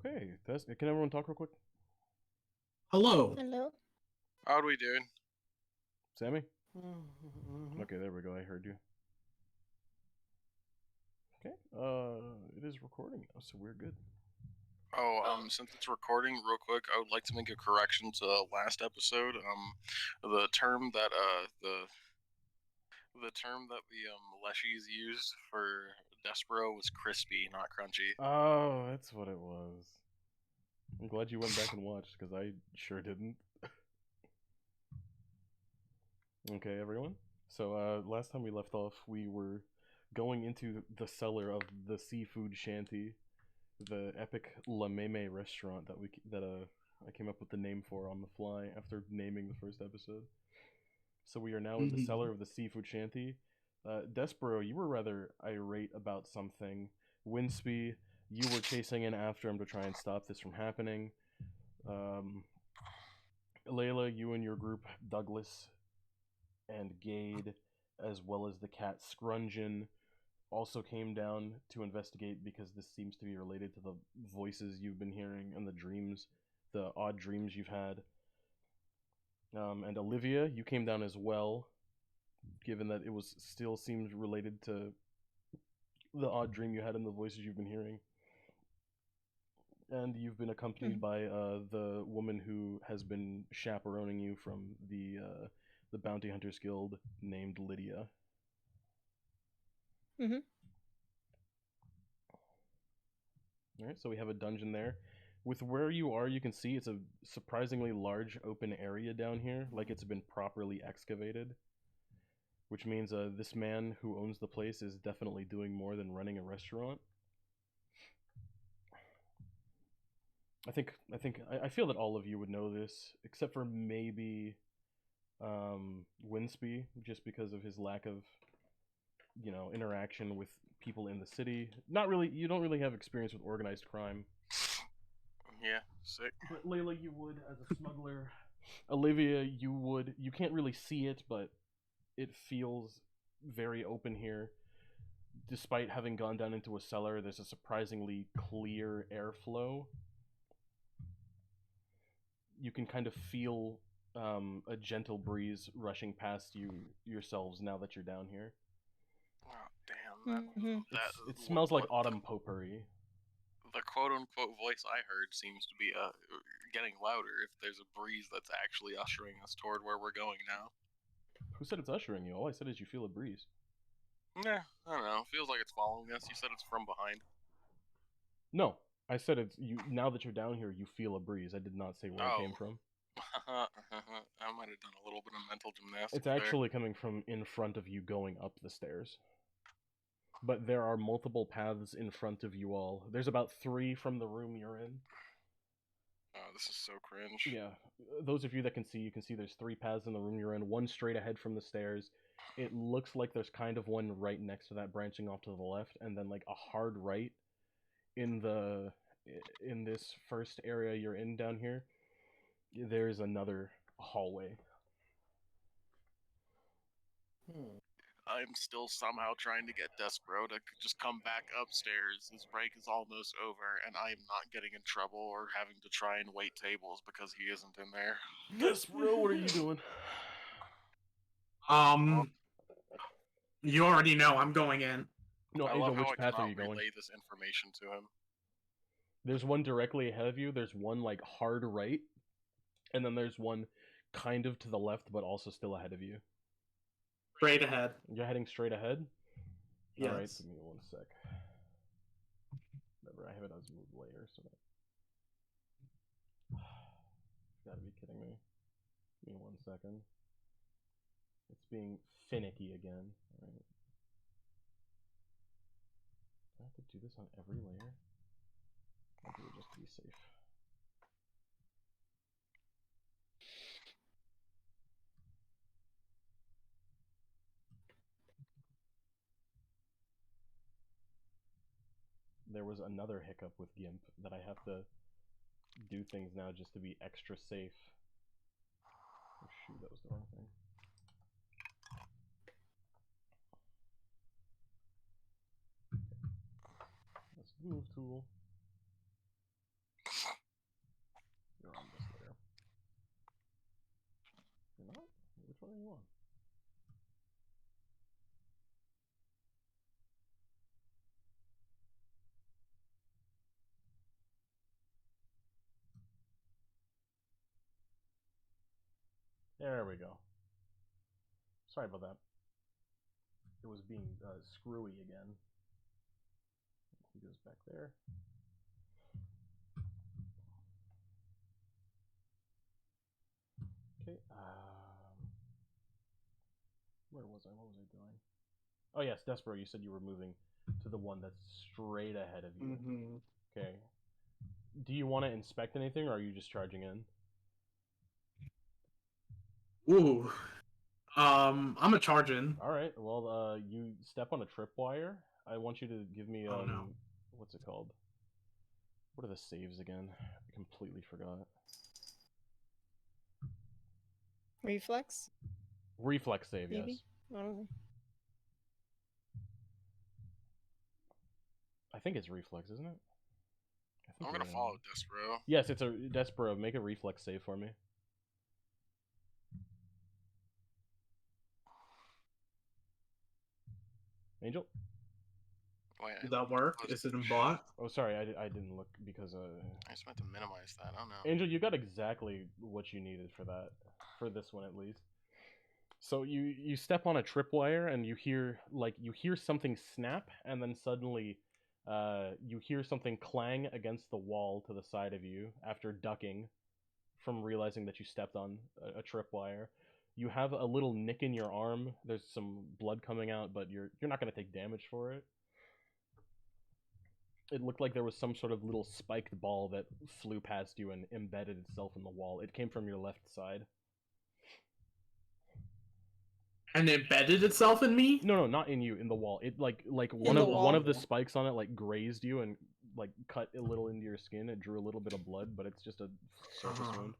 Okay, can everyone talk real quick? Hello. Hello? How are we doing? Sammy? Mm-hmm. Okay, there we go. I heard you. Okay. It is recording now, so we're good. Since it's recording, real quick, I would like to make a correction to last episode. The term that the Leshies used for Despero was crispy, not crunchy. Oh, that's what it was. I'm glad you went back and watched, because I sure didn't. Okay, everyone. So, last time we left off, we were going into the cellar of the seafood shanty, the epic La Meme restaurant that I came up with the name for on the fly after naming the first episode. So we are now in the cellar of the seafood shanty. Despero, you were rather irate about something. Winsby, you were chasing in after him to try and stop this from happening. Um, Layla, you and your group, Douglas and Gade, as well as the cat Scrungeon, also came down to investigate because this seems to be related to the voices you've been hearing and the dreams, the odd dreams you've had. And Olivia, you came down as well, given that it was still seemed related to the odd dream you had and the voices you've been hearing. And you've been accompanied by the woman who has been chaperoning you from the Bounty Hunters Guild, named Lydia. Mm-hmm. All right, so we have a dungeon there. With where you are, you can see it's a surprisingly large open area down here, like it's been properly excavated. Which means this man who owns the place is definitely doing more than running a restaurant. I feel that all of you would know this, except for maybe Winsby, just because of his lack of interaction with people in the city. Not really. You don't really have experience with organized crime. Yeah, sick. But Layla, you would as a smuggler. Olivia, you would. You can't really see it, but it feels very open here. Despite having gone down into a cellar, there's a surprisingly clear airflow. You can kind of feel a gentle breeze rushing past you yourselves now that you're down here. Oh, damn, Mm-hmm. It smells like autumn potpourri. The quote-unquote voice I heard seems to be getting louder if there's a breeze that's actually ushering us toward where we're going now. Who said it's ushering you? All I said is you feel a breeze. Yeah, I don't know. Feels like it's following us. You said it's from behind. No, I said it's you. Now that you're down here, you feel a breeze. I did not say where it came Oh. from. I might have done a little bit of mental It's gymnastics actually coming from in front of you going up the stairs. But there are multiple paths in front of you all. There's about 3 from the room you're in. Oh, this is so cringe. Yeah, those of you that can see, you can see there's 3 paths in the room you're in. One straight ahead from the stairs. It looks like there's kind of one right next to that branching off to the left, and then like a hard right in this first area you're in down here. There's another hallway. I'm still somehow trying to get Despero to just come back upstairs. His break is almost over, and I'm not getting in trouble or having to try and wait tables because he isn't in there. Despero, what are you doing? You already know I'm going in. No, I Asia, love how which I path are cannot you going? relay this information to him. There's one directly ahead of you. There's one like hard right, and then there's one kind of to the left, but also still ahead of you. Straight ahead. You're heading straight ahead. Yes. All right, give me 1 sec. Remember, I have it as move layer, so that. You gotta be kidding me. Give me 1 second. It's being finicky again. All right. Do I have to do this on every layer? I'll do it just to be safe. There was another hiccup with GIMP that I have to do things now just to be extra safe. Oh shoot, that was the wrong thing. That's the move tool. fuck are you on? There we go. Sorry about that. It was being screwy again. He goes back there. Okay. Where was I? What was I doing? Oh yes, Despero, you said you were moving to the one that's straight ahead of you. Mm-hmm. Okay. Do you want to inspect anything, or are you just charging in? Ooh. I'm a charge in. All right. Well, you step on a tripwire. I want you to give me Oh, no. what's it called? What are the saves again? I completely forgot. Reflex? Reflex save, Maybe? yes. I don't know. I think it's reflex, isn't it? I think I'm gonna you're follow Despero. Yes, it's a Despero. Make a reflex save for me. Angel? Wait, Did that work? Is it in bot? Oh, sorry, I didn't look because I just meant to minimize that. I don't know. Angel, you got exactly what you needed for that, for this one at least. So you step on a tripwire and you hear something snap, and then suddenly you hear something clang against the wall to the side of you after ducking from realizing that you stepped on a tripwire. You have a little nick in your arm. There's some blood coming out, but you're not going to take damage for it. It looked like there was some sort of little spiked ball that flew past you and embedded itself in the wall. It came from your left side. And it embedded itself in me? No, not in you, in the wall. It like In the wall. one of the spikes on it like grazed you and like cut a little into your skin. It drew a little bit of blood, but it's just a surface wound.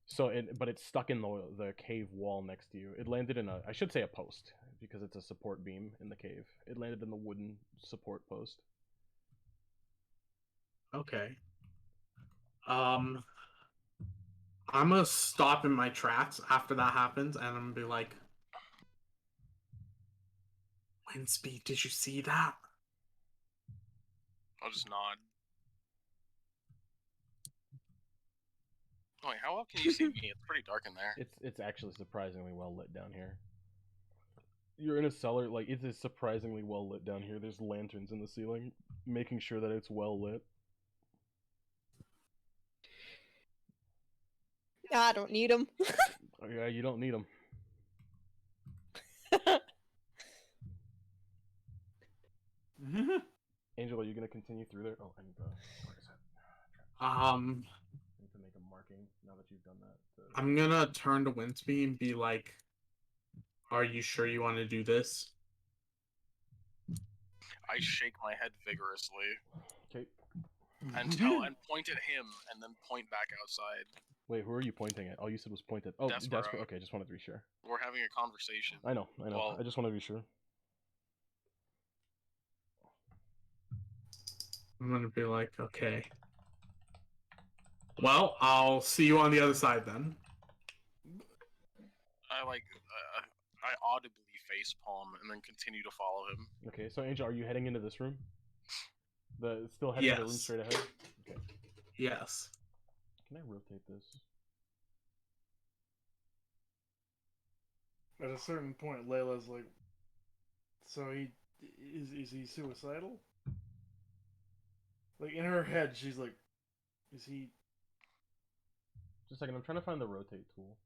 So but it's stuck in the cave wall next to you. It landed in I should say a post because it's a support beam in the cave. It landed in the wooden support post. Okay. I'm gonna stop in my tracks after that happens, and I'm gonna be like, Windspeed, did you see that? I'll just nod. Oh, wait, how well can you see me? It's pretty dark in there. It's actually surprisingly well lit down here. You're in a cellar, like it is surprisingly well lit down here. There's lanterns in the ceiling, making sure that it's well lit. I don't need them. Oh, yeah, you don't need them. Angel, are you gonna continue through there? Oh, I need to. Where is it? I need to make a marking now that you've done that. I'm gonna turn to Windspeed and be like, are you sure you want to do this? I shake my head vigorously. Okay. And point at him, and then point back outside. Wait, who are you pointing at? All you said was point at. Oh, Despero. Despero. Okay, just wanted to be sure. We're having a conversation. I know. Well, I just want to be sure. I'm gonna be like, okay. Well, I'll see you on the other side then. I audibly facepalm and then continue to follow him. Okay, so Angel, are you heading into this room? Still heading to the room Yes. straight ahead? Okay. Yes. Can I rotate this? At a certain point, Layla's like, "So is he suicidal?" Like in her head, she's like, "Is he Just a second, I'm trying to find the rotate tool.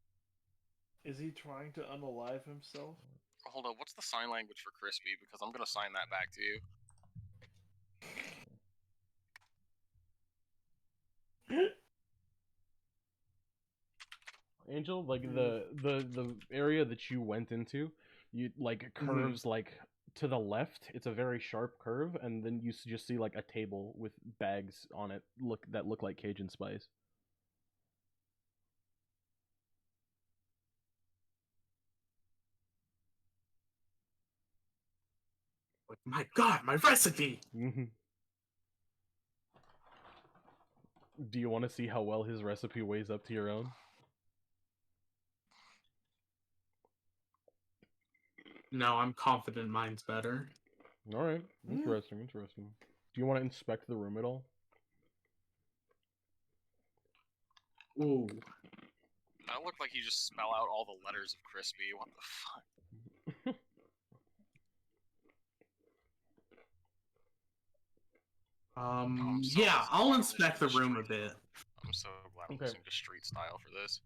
trying to unalive himself?" Hold on, what's the sign language for Crispy? Because I'm gonna sign that back to you. Angel, like the area that you went into, you like curves like to the left. It's a very sharp curve, and then you just see like a table with bags on it that look like Cajun spice. Like, my God, my recipe! Mm-hmm. Do you want to see how well his recipe weighs up to your own? No, I'm confident mine's better. All right, Hmm. interesting. Do you want to inspect the room at all? Ooh. That looked like you just spell out all the letters of crispy. What the fuck? I'm so Yeah, I'll glad I'm inspect the listening to room a street- bit. I'm so glad I'm Okay. listening to street style for this.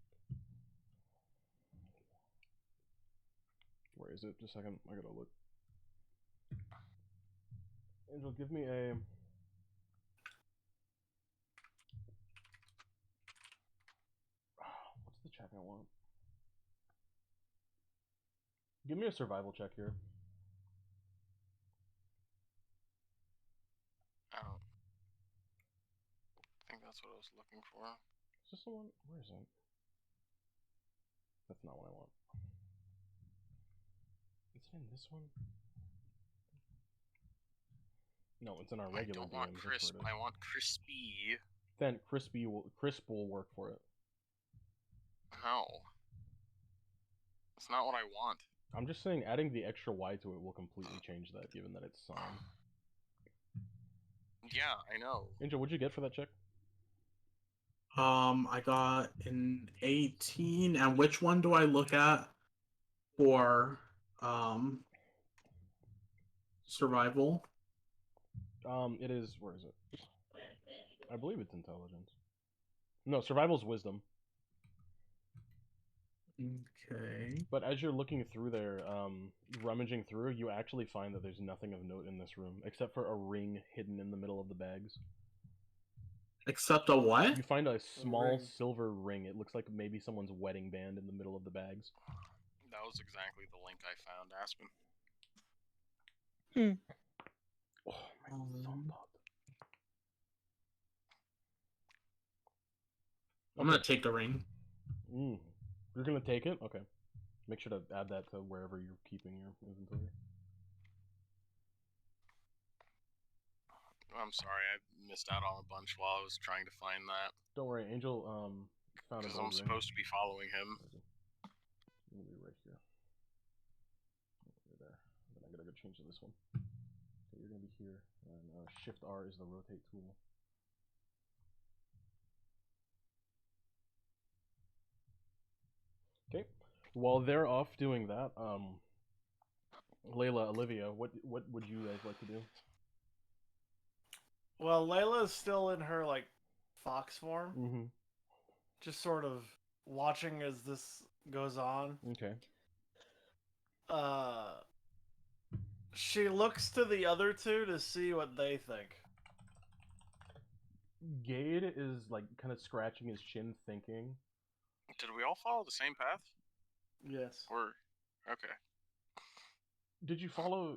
Where is it? Just a second. I gotta look. Angel, give me a. What's the check I want? Give me a survival check here. I don't think that's what I was looking for. Is this the one? Where is it? That's not what I want. Is it in this one? No, it's in our I regular don't want DMs. crisp. That's where it I is. want crispy. Then crisp will work for it. No. That's not what I want. I'm just saying, adding the extra Y to it will completely change that, given that it's signed. Yeah, I know. Angel, what'd you get for that check? I got an 18, and which one do I look at for survival? It is. Where is it? I believe it's intelligence. No, survival's wisdom. Okay. But as you're looking through there, rummaging through, you actually find that there's nothing of note in this room except for a ring hidden in the middle of the bags. Except a what? You find a small ring. silver ring. It looks like maybe someone's wedding band in the middle of the bags. That was exactly the link I found, Aspen. Oh, my thumb popped. I'm gonna take the ring. You're gonna take it? Okay. Make sure to add that to wherever you're keeping your inventory. I'm sorry, I missed out on a bunch while I was trying to find that. Don't worry, Angel found a Because gold I'm ring. supposed to be following him. It's gonna be right here. Right there. Then I gotta go change to this one. Okay, you're gonna be here, and Shift R is the rotate tool. Okay. While they're off doing that, Layla, Olivia, what would you guys like to do? Well, Layla's still in her like fox form, Mm-hmm. just sort of watching as this goes on. Okay. She looks to the other two to see what they think. Gade is like kind of scratching his chin, thinking. Did we all follow the same path? Yes. Or okay. Did you follow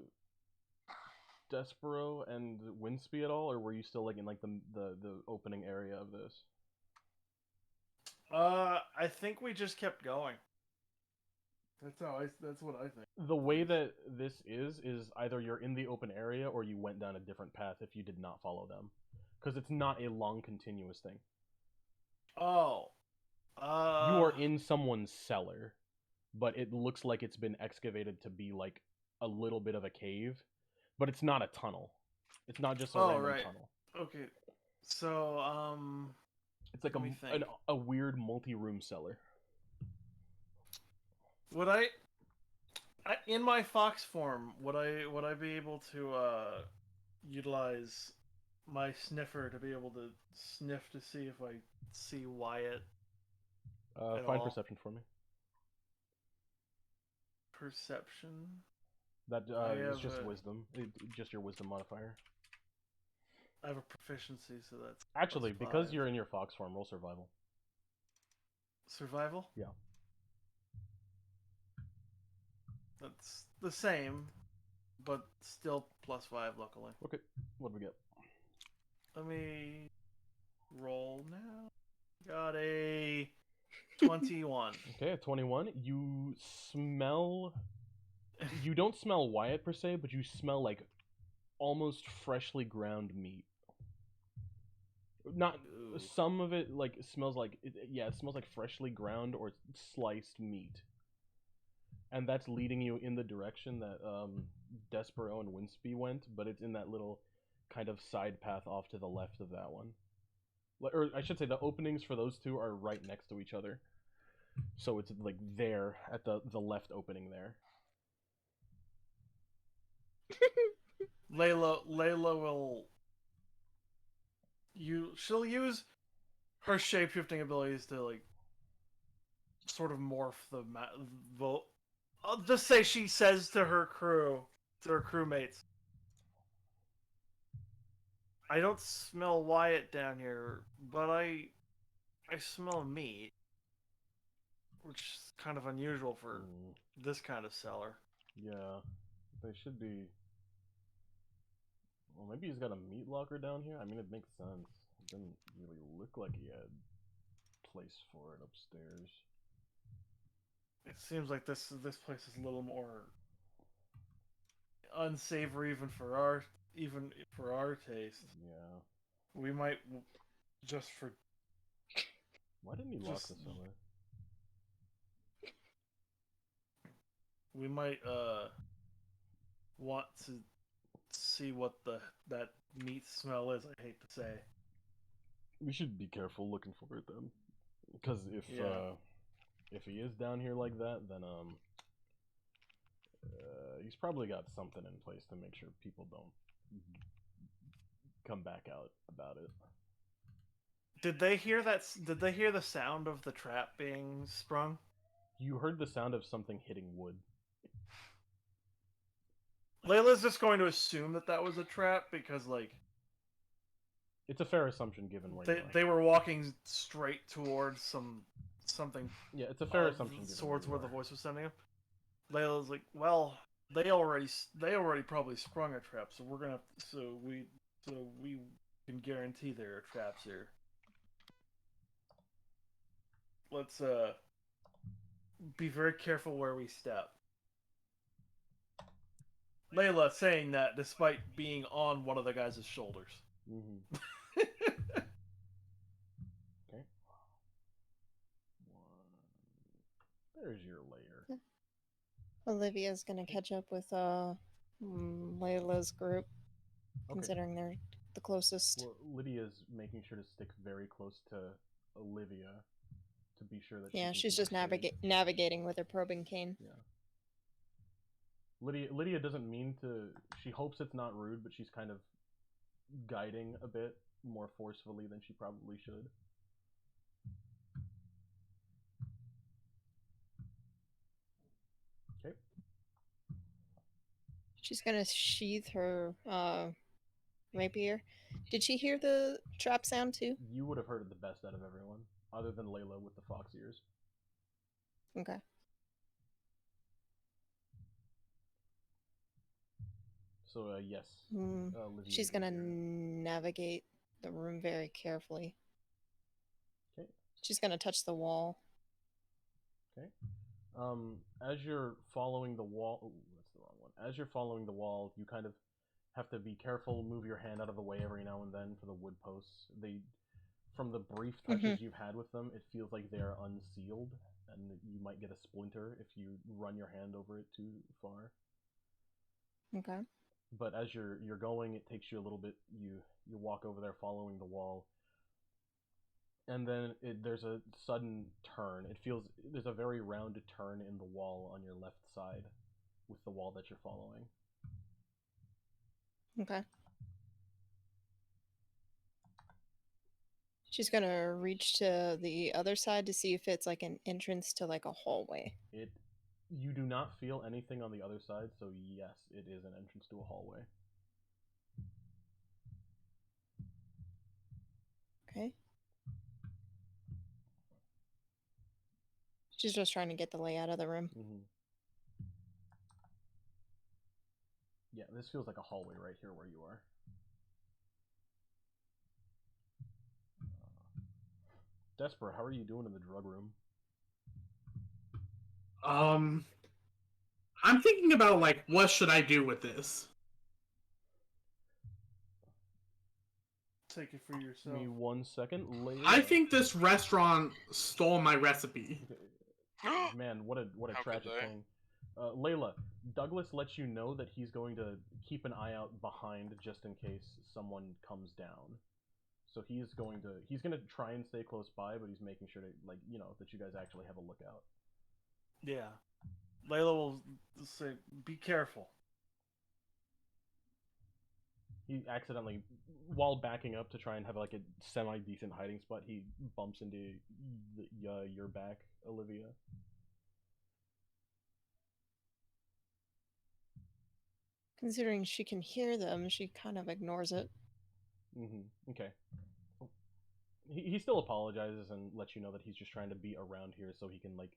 Despero and Winsby at all, or were you still like in like the opening area of this? I think we just kept going. That's what I think. The way that this is either you're in the open area or you went down a different path if you did not follow them, because it's not a long continuous thing. Oh. You are in someone's cellar, but it looks like it's been excavated to be like a little bit of a cave, but it's not a tunnel. It's not just a random right. tunnel. Okay. So, It's like let me think. a weird multi-room cellar. Would I in my fox form, would I be able to utilize my sniffer to be able to sniff to see if I see Wyatt? At Find all? perception for me. Perception. That I is have just a- wisdom. Just your wisdom modifier. I have a proficiency, so that's Actually, plus because 5. you're in your fox form, roll survival. Survival. Yeah. That's the same, but still plus 5, luckily. Okay, what do we get? Let me roll now. Got a 21. Okay, at 21, you smell. You don't smell Wyatt per se, but you smell like almost freshly ground meat. Not Ooh. some of it like smells like it smells like freshly ground or sliced meat. and that's leading you in the direction that Despero and Winsby went, but it's in that little kind of side path off to the left of that one. Or I should say, the openings for those two are right next to each other. So it's like there at the left opening there. Layla will she'll use her shapeshifting abilities to like sort of morph the I'll just say she says to her crewmates, I don't smell Wyatt down here, but I smell meat, which is kind of unusual for this kind of cellar. Yeah, they should be. Well, maybe he's got a meat locker down here. I mean, it makes sense. It didn't really look like he had place for it upstairs. It seems like this place is a little more unsavory even for our taste. Yeah. We might just for. Why didn't he lock the cellar? We might want to see what that meat smell is. I hate to say. We should be careful looking for it then, because if he is down here like that, then he's probably got something in place to make sure people don't come back out about it. Did they hear that? Did they hear the sound of the trap being sprung? You heard the sound of something hitting wood. Layla's just going to assume that was a trap because, like, it's a fair assumption given where they were walking straight towards something. Yeah, it's a fair assumption given towards where the voice was sending him. Layla's like, well, they already probably sprung a trap, so we can guarantee there are traps here. Let's be very careful where we step. Layla saying that despite being on one of the guys' shoulders. Mm-hmm. Okay. There's your layer. Olivia's gonna catch up with Layla's group, considering they're the closest. Well, Lydia's making sure to stick very close to Olivia to be sure that she's just navigating with her probing cane. Yeah. Lydia doesn't mean to. She hopes it's not rude, but she's kind of guiding a bit more forcefully than she probably should. Okay. She's gonna sheath her rapier. Did she hear the trap sound too? You would have heard it the best out of everyone, other than Layla with the fox ears. Okay. So, yes. She's gonna navigate the room very carefully. Okay. She's gonna touch the wall. Okay. As you're following the wall... Ooh, that's the wrong one. As you're following the wall, you kind of have to be careful, move your hand out of the way every now and then for the wood posts. From the brief touches you've had with them, it feels like they're unsealed, and you might get a splinter if you run your hand over it too far. Okay. But as you're going, it takes you a little bit. You walk over there following the wall, and then there's a sudden turn. There's a very rounded turn in the wall on your left side with the wall that you're following. Okay. She's gonna reach to the other side to see if it's like an entrance to like a hallway. You do not feel anything on the other side, so yes, it is an entrance to a hallway. Okay. She's just trying to get the layout of the room. Mm-hmm. Yeah, this feels like a hallway right here where you are. Desper, how are you doing in the drug room? I'm thinking about, like, what should I do with this? Take it for yourself. Give me 1 second. Later. I think this restaurant stole my recipe. Man, what a tragic thing. Layla, Douglas lets you know that he's going to keep an eye out behind just in case someone comes down. So he's gonna try and stay close by, but he's making sure to that you guys actually have a lookout. Yeah. Layla will say, "Be careful." He accidentally, while backing up to try and have like a semi-decent hiding spot, he bumps into your back, Olivia. Considering she can hear them, she kind of ignores it. Okay. He still apologizes and lets you know that he's just trying to be around here so he can like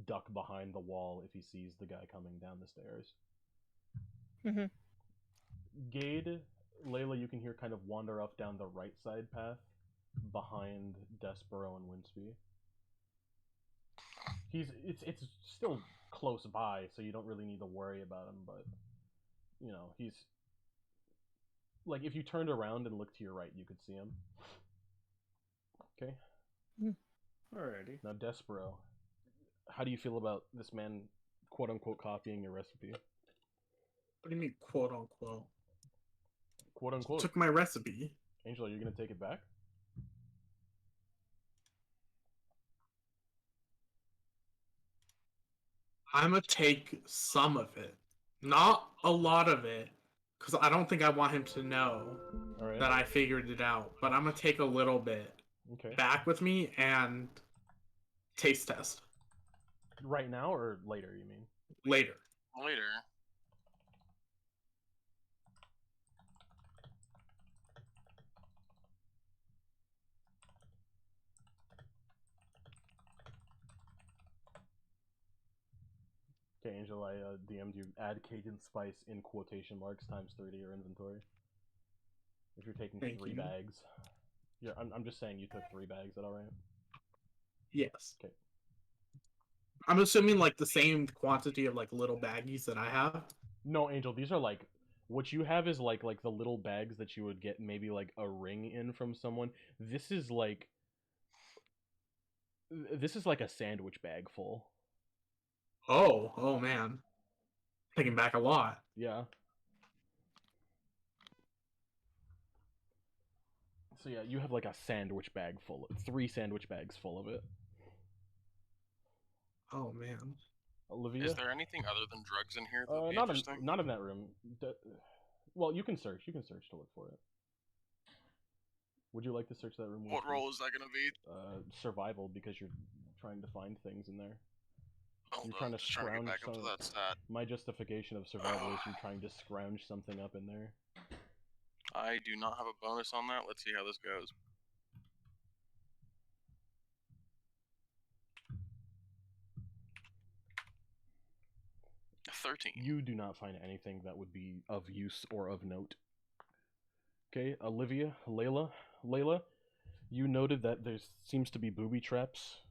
duck behind the wall if he sees the guy coming down the stairs. Gade, Layla, you can hear kind of wander up down the right side path behind Despero and Winsby. It's still close by, so you don't really need to worry about him, but he's like if you turned around and looked to your right, you could see him. Okay. Alrighty. Now, Despero, how do you feel about this man, quote unquote, copying your recipe? What do you mean, quote unquote? Quote unquote. Took my recipe. Angel, are you gonna take it back? I'm gonna take some of it, not a lot of it, because I don't think I want him to know that I figured it out. But I'm gonna take a little bit back with me and taste test. Right now or later? You mean later? Later. Okay, Angel, I DM'd you. Add Cajun spice in quotation marks ×3 to your inventory. If you're taking Thank 3 you. bags. Yeah, I'm just saying you took 3 bags. Is that alright? Yes. Okay. I'm assuming like the same quantity of like little baggies that I have. No, Angel, these are like what you have is like the little bags that you would get maybe like a ring in from someone. This is like a sandwich bag full. Oh man. Taking back a lot. Yeah. So yeah, you have like a sandwich bag full of 3 sandwich bags full of it. Oh man. Olivia? Is there anything other than drugs in here that would be not interesting? not in that room. Well, you can search. You can search to look for it. Would you like to search that room? What role is that going to be? Survival, because you're trying to find things in there. Hold You're on, trying to just trying to get scrounge back up to that stat. My justification of survival is you trying to scrounge something up in there. I do not have a bonus on that. Let's see how this goes. $13. You do not find anything that would be of use or of note. Okay, Olivia, Layla, you noted that there seems to be booby traps.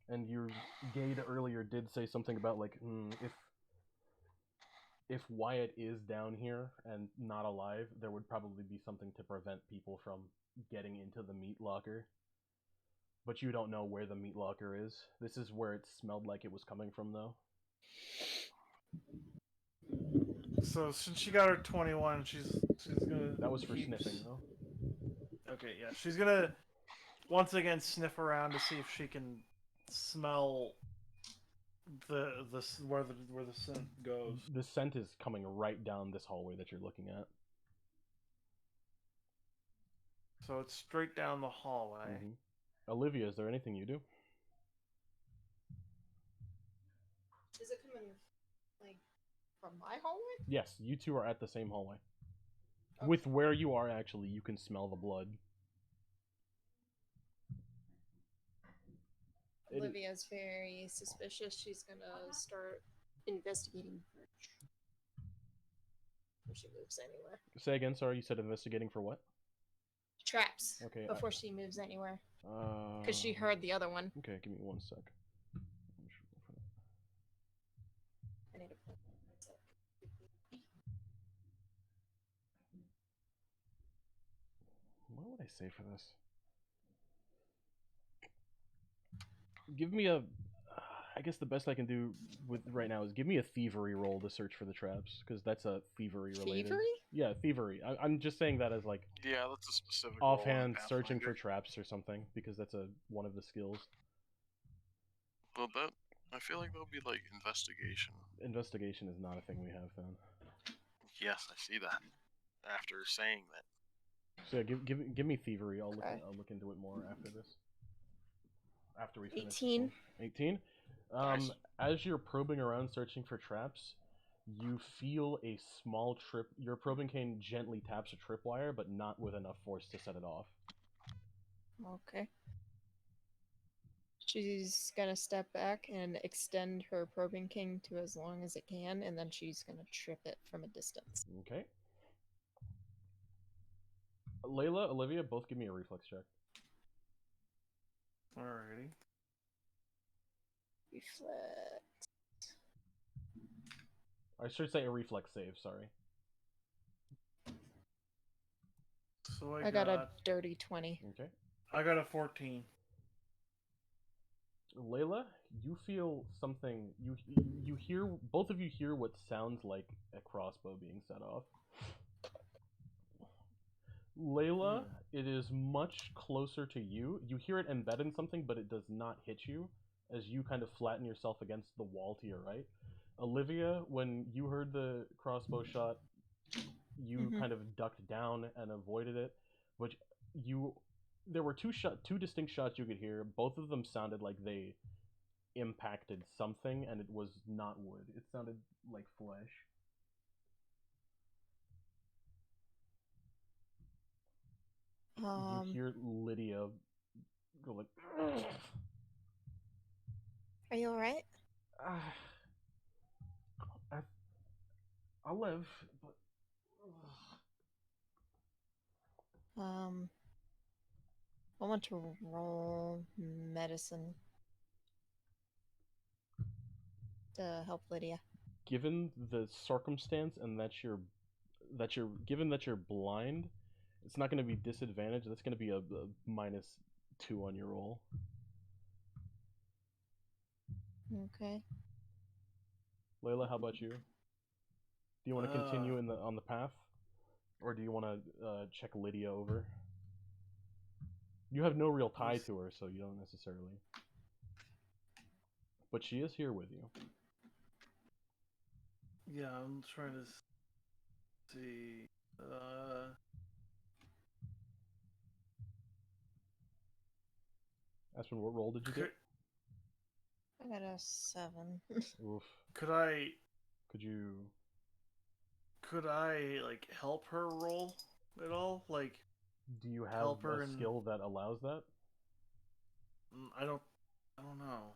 And your Gade earlier did say something about like, if Wyatt is down here and not alive, there would probably be something to prevent people from getting into the meat locker. But you don't know where the meat locker is. This is where it smelled like it was coming from, though. So since she got her 21, she's gonna. That was for sniffing, though. Okay, yeah, she's gonna once again sniff around to see if she can smell where the scent goes. The scent is coming right down this hallway that you're looking at. So it's straight down the hallway. Olivia, is there anything you do? Is it coming like from my hallway? Yes, you two are at the same hallway. Okay. With where you are, actually, you can smell the blood. Olivia's very suspicious. She's gonna start investigating before she moves anywhere. Say again, sorry, you said investigating for what? Traps. Okay. Before she moves anywhere. Because Because she heard the other one. Okay, give me 1 sec. I need to put What would I say for this? Give me a... I guess the best I can do with right now is give me a thievery roll to search for the traps, because that's a thievery related. Thievery? Yeah, thievery. I'm just saying that as like Yeah, that's a specific offhand role in searching for Pathfinder. traps or something, because that's one of the skills. Well, I feel like that'll be like investigation. Investigation is not a thing we have then. Yes, I see that. After saying that. So yeah, give me thievery. I'll look into it more after this. After we finish. 18. 18. Nice. As you're probing around searching for traps, you feel a small trip. Your probing cane gently taps a tripwire, but not with enough force to set it off. Okay. She's gonna step back and extend her probing cane to as long as it can, and then she's gonna trip it from a distance. Okay. Layla, Olivia, both give me a reflex check. Alrighty. Reflex. I should say a reflex save, sorry. So I got a dirty 20. Okay. I got a 14. Layla, you feel something. You hear, both of you hear what sounds like a crossbow being set off. Layla, it is much closer to you. You hear it embed in something, but it does not hit you, as you kind of flatten yourself against the wall to your right. Olivia, when you heard the crossbow shot, you kind of ducked down and avoided it, which there were two distinct shots you could hear. Both of them sounded like they impacted something, and it was not wood. It sounded like flesh. You hear Lydia go like, "Ugh." Are you alright? I'll live, but I want to roll medicine to help Lydia. given the circumstance and given that you're blind, it's not going to be disadvantage. That's going to be a -2 on your roll. Okay. Layla, how about you? Do you want to continue on the path, or do you want to check Lydia over? You have no real tie to her, so you don't necessarily. But she is here with you. Yeah, I'm trying to see. Aspen, what roll did you get? I got a 7. Oof. Could I like help her roll at all? Like, do you have a skill that allows that? I don't know.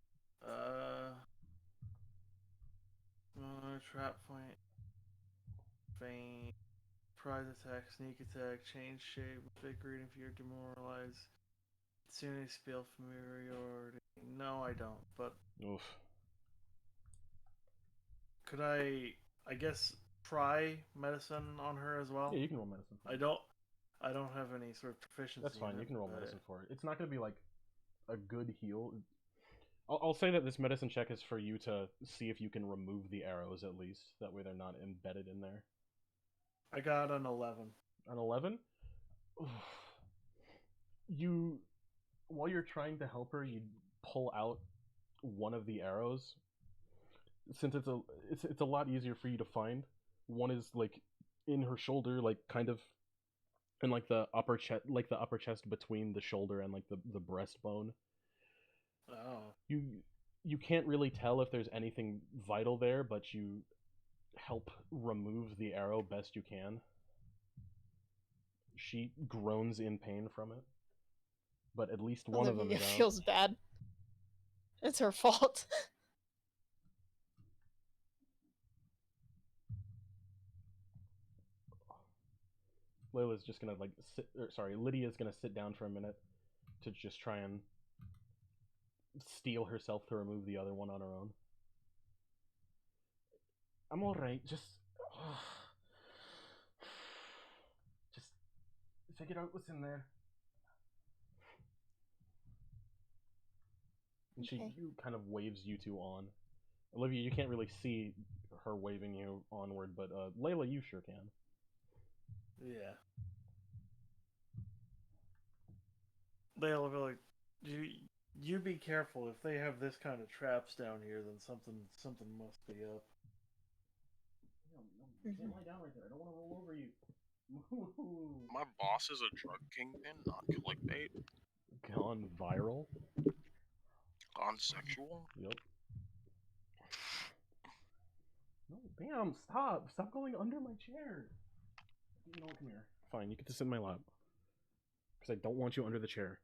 Trap point, feint, surprise attack, sneak attack, change shape, invigorate if you're demoralized. Soon as spell familiarity. No, I don't. But oof. Could I guess, try medicine on her as well? Yeah, you can roll medicine. I don't have any sort of proficiency. That's fine. You can roll medicine for it. It's not going to be like a good heal. I'll say that this medicine check is for you to see if you can remove the arrows at least. That way they're not embedded in there. I got an 11. An 11? While you're trying to help her, you pull out one of the arrows. Since it's a lot easier for you to find. One is like in her shoulder, like kind of in like the upper chest between the shoulder and like the breastbone. Oh. You can't really tell if there's anything vital there, but you help remove the arrow best you can. She groans in pain from it, but at least one of them is out. Feels bad. It's her fault. Layla's just gonna like Lydia's gonna sit down for a minute to just try and steel herself to remove the other one on her own. I'm alright, just figure out what's in there. And she kind of waves you two on. Olivia, you can't really see her waving you onward, but Layla, you sure can. Yeah. Layla will be like, you be careful. If they have this kind of traps down here, then something must be up. No, you can't lie down right there. I don't want to roll over you. My boss is a drug kingpin, not clickbait. Gone viral? Gone sexual? Yep. No, damn, stop. Stop going under my chair. You know what, come here. Fine, you get to sit in my lap. Because I don't want you under the chair.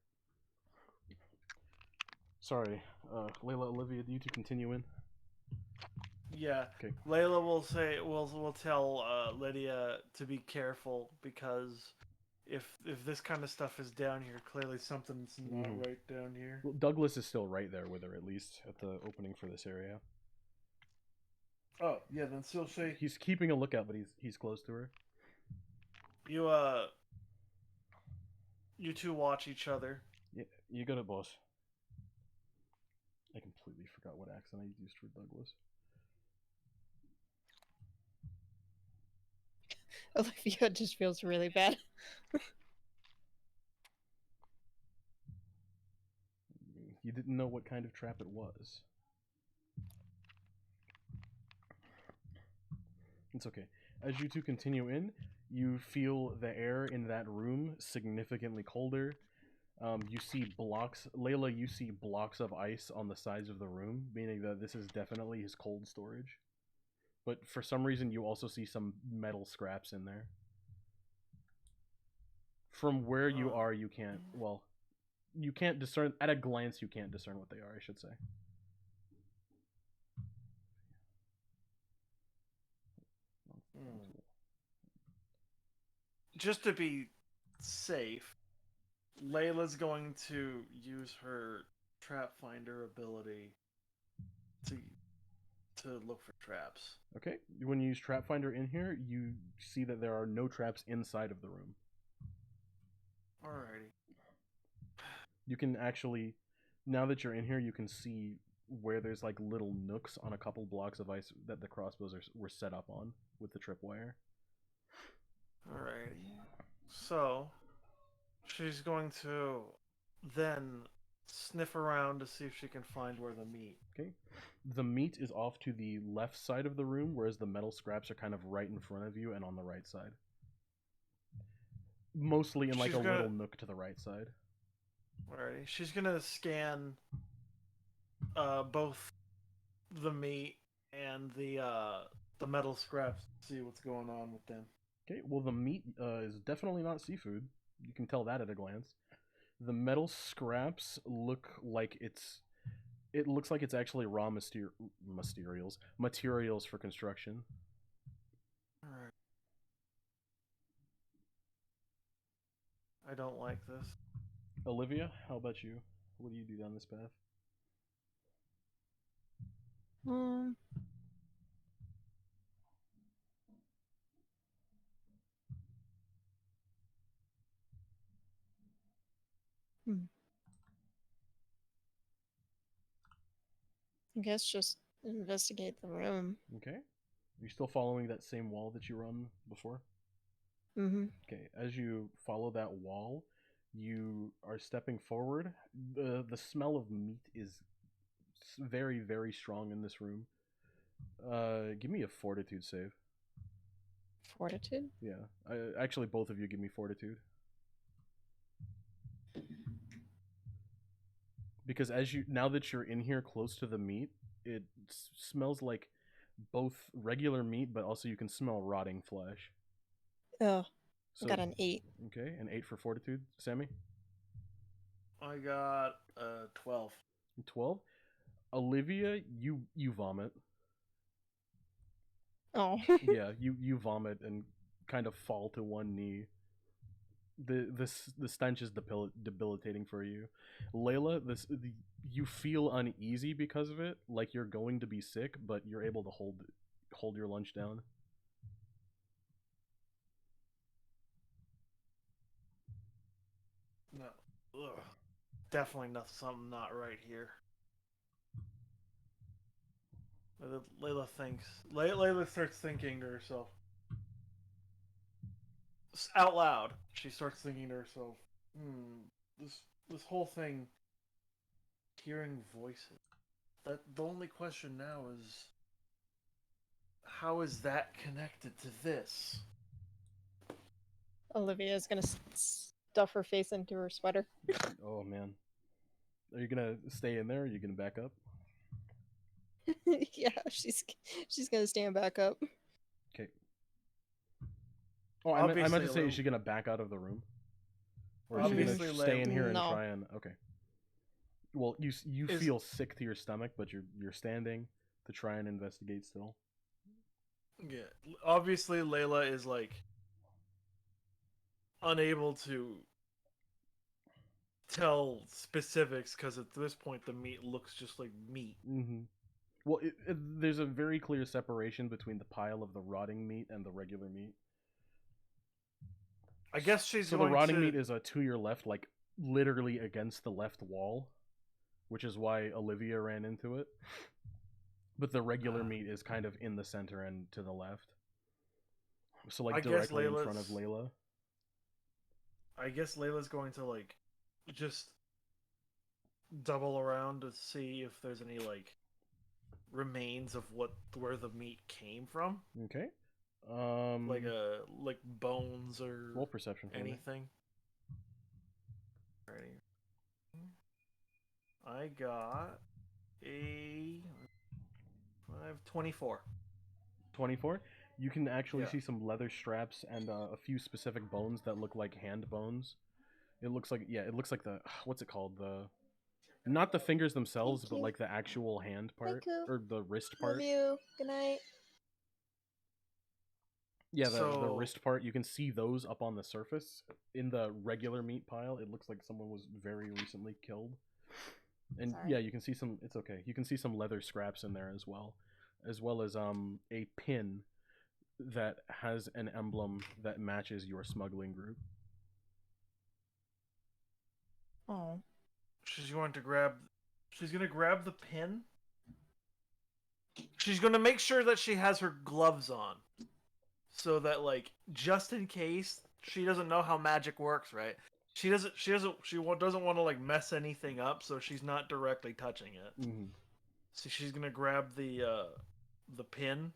Sorry. Layla, Olivia, do you two continue in? Yeah. Okay. Layla will tell Lydia to be careful because if this kind of stuff is down here, clearly something's not right down here. Well, Douglas is still right there with her, at least, at the opening for this area. Oh, yeah, then she'll say... He's keeping a lookout, but he's close to her. You two watch each other. Yeah, you got it, boss. I completely forgot what accent I used for Douglas. Olivia just feels really bad. You didn't know what kind of trap it was. It's okay. As you two continue in, you feel the air in that room significantly colder. You see blocks... Layla, you see blocks of ice on the sides of the room, meaning that this is definitely his cold storage. But for some reason, you also see some metal scraps in there. From where you are, you can't... Well, you can't discern... At a glance, you can't discern what they are, I should say. Just to be safe, Layla's going to use her trap finder ability to look for traps. Okay, when you use trap finder in here, you see that there are no traps inside of the room. Alrighty. You can actually, now that you're in here, you can see where there's like little nooks on a couple blocks of ice that the crossbows were set up on with the tripwire. Alrighty. So, she's going to then sniff around to see if she can find where the meat. Okay. The meat is off to the left side of the room, whereas the metal scraps are kind of right in front of you and on the right side. Mostly in like little nook to the right side. Alrighty. She's gonna scan both the meat and the metal scraps to see what's going on with them. Okay, well the meat is definitely not seafood. You can tell that at a glance. The metal scraps look like it looks like it's actually raw materials for construction. Alright. I don't like this. Olivia, how about you? What do you do down this path? I guess just investigate the room. Okay. Are you still following that same wall that you run before? Mm-hmm. Okay, as you follow that wall, you are stepping forward. The smell of meat is very, very strong in this room. Give me a fortitude save. Fortitude? Yeah. Actually, both of you give me fortitude. Because now that you're in here close to the meat, it smells like both regular meat, but also you can smell rotting flesh. Oh, so, I got an 8. Okay, an 8 for fortitude. Sammy? I got 12. 12? Olivia, you vomit. Oh. Yeah, you vomit and kind of fall to one knee. The stench is debilitating for you. Layla, you feel uneasy because of it, like you're going to be sick, but you're able to hold your lunch down. No. Ugh. Definitely something not right here. Layla thinks. Layla starts thinking to herself. Out loud, she starts thinking to herself, this whole thing, hearing voices. The only question now is, how is that connected to this? Olivia's gonna stuff her face into her sweater. Oh man, are you gonna stay in there? Or are you gonna back up? Yeah, she's gonna stand back up. Okay. Oh, I meant to say, is she gonna back out of the room, or is she gonna stay in here and try and? Okay. Well, you feel sick to your stomach, but you're standing to try and investigate still. Yeah, obviously Layla is like unable to tell specifics because at this point the meat looks just like meat. Mm-hmm. Well, there's a very clear separation between the pile of the rotting meat and the regular meat. I guess she's so going the rotting meat is to your left, like literally against the left wall, which is why Olivia ran into it. But the regular meat is kind of in the center and to the left. So like directly in front of Layla. I guess Layla's going to like just double around to see if there's any like remains of where the meat came from. Okay. Like bones or roll perception for anything. Alrighty. I got a 24. 24? You can actually see some leather straps and a few specific bones that look like hand bones. It looks like the what's it called? Not the fingers themselves, but like the actual hand part or the wrist part. Love you. Good night. Yeah, the wrist part, you can see those up on the surface. In the regular meat pile, it looks like someone was very recently killed. And Sorry. yeah, you can see some, it's okay. You can see some leather scraps in there as well as a pin that has an emblem that matches your smuggling group. Oh. She's going to grab the pin. She's going to make sure that she has her gloves on. So that like just in case, she doesn't know how magic works, right? She doesn't want to like mess anything up, so she's not directly touching it. Mm-hmm. So she's going to grab the pin,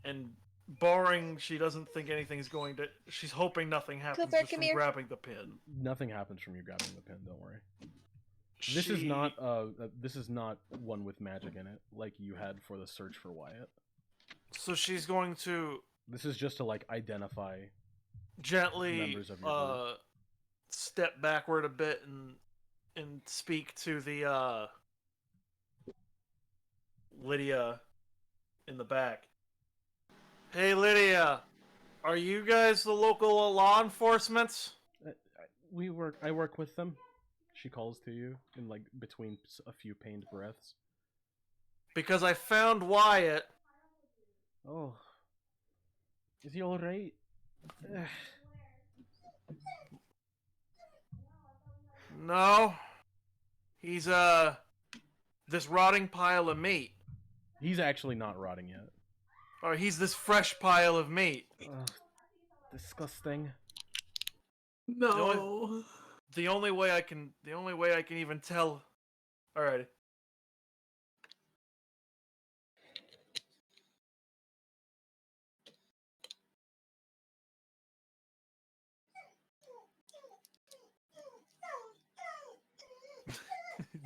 and barring she doesn't think anything's going to, she's hoping nothing happens Cooper, just from grabbing the pin. Nothing happens from you grabbing the pin, don't worry. This is not one with magic in it like you had for the search for Wyatt. So she's going to... This is just to like identify gently members of your group. Step backward a bit and speak to the Lydia in the back. Hey Lydia, are you guys the local law enforcement? I work with them. She calls to you in like between a few pained breaths. Because I found Wyatt. Oh, is he all right? No, he's this rotting pile of meat. He's actually not rotting yet. Or he's this fresh pile of meat. Disgusting. No. The only way I can even tell. Alrighty.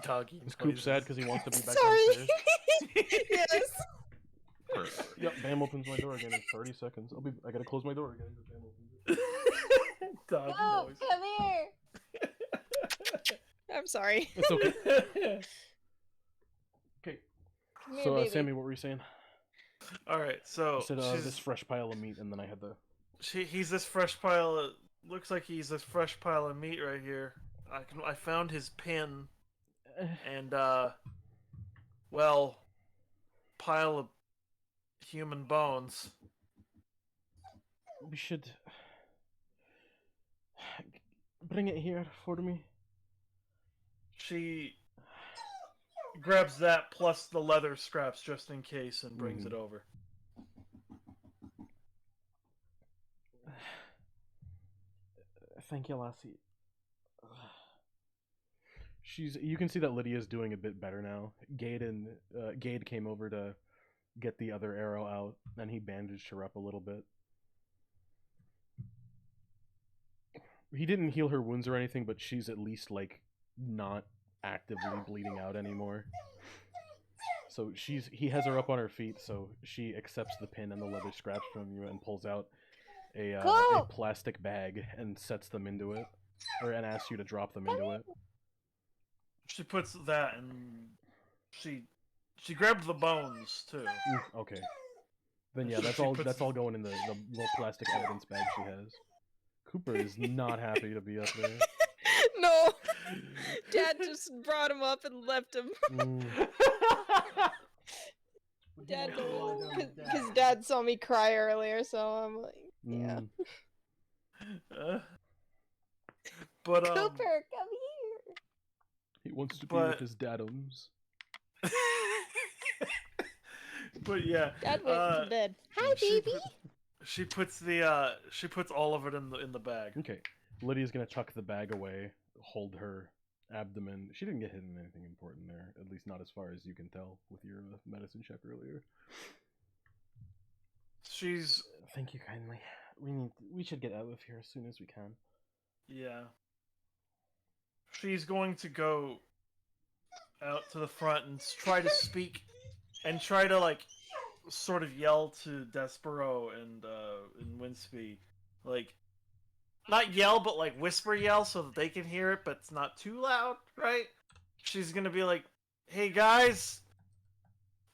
Doggy. Is Coop sad because he wants to be back Sorry. downstairs? Yes. Yep, Bam opens my door again in 30 seconds. I gotta close my door again. Bam opens it. Doggy No, noise. come here. I'm sorry. It's okay. Okay. Come So, here, baby. Sammy, what were you saying? Alright, so... I said this fresh pile of meat, and then I had the... He's this fresh pile of... Looks like he's this fresh pile of meat right here. I found his pin. And, well... Pile of human bones. We should... Bring it here for me. She grabs that plus the leather scraps just in case and brings it over. Thank you, Lassie. You can see that Lydia's doing a bit better now. Gade came over to get the other arrow out, and he bandaged her up a little bit. He didn't heal her wounds or anything, but she's at least, like, not actively bleeding out anymore. So he has her up on her feet, so she accepts the pin and the leather scraps from you and pulls out a plastic bag and sets them into it, and asks you to drop them into it. She puts that and she grabbed the bones too. Okay. Then yeah, that's all going in the little plastic evidence bag she has. Cooper is not happy to be up there. No! Dad just brought him up and left him. Dad, because Dad saw me cry earlier, so I'm like, yeah. But Cooper, come here. He wants to be with his dadums. But yeah, Dad went to bed. Hi, baby. She puts all of it in the bag. Okay, Lydia's gonna tuck the bag away, hold her abdomen. She didn't get hit in anything important there, at least not as far as you can tell with your medicine check earlier. She's. Thank you kindly. We should get out of here as soon as we can. Yeah. She's going to go out to the front and try to speak, and try to like, sort of yell to Despero and Winsby, like, not yell, but like whisper yell so that they can hear it, but it's not too loud, right? She's gonna be like, "Hey guys,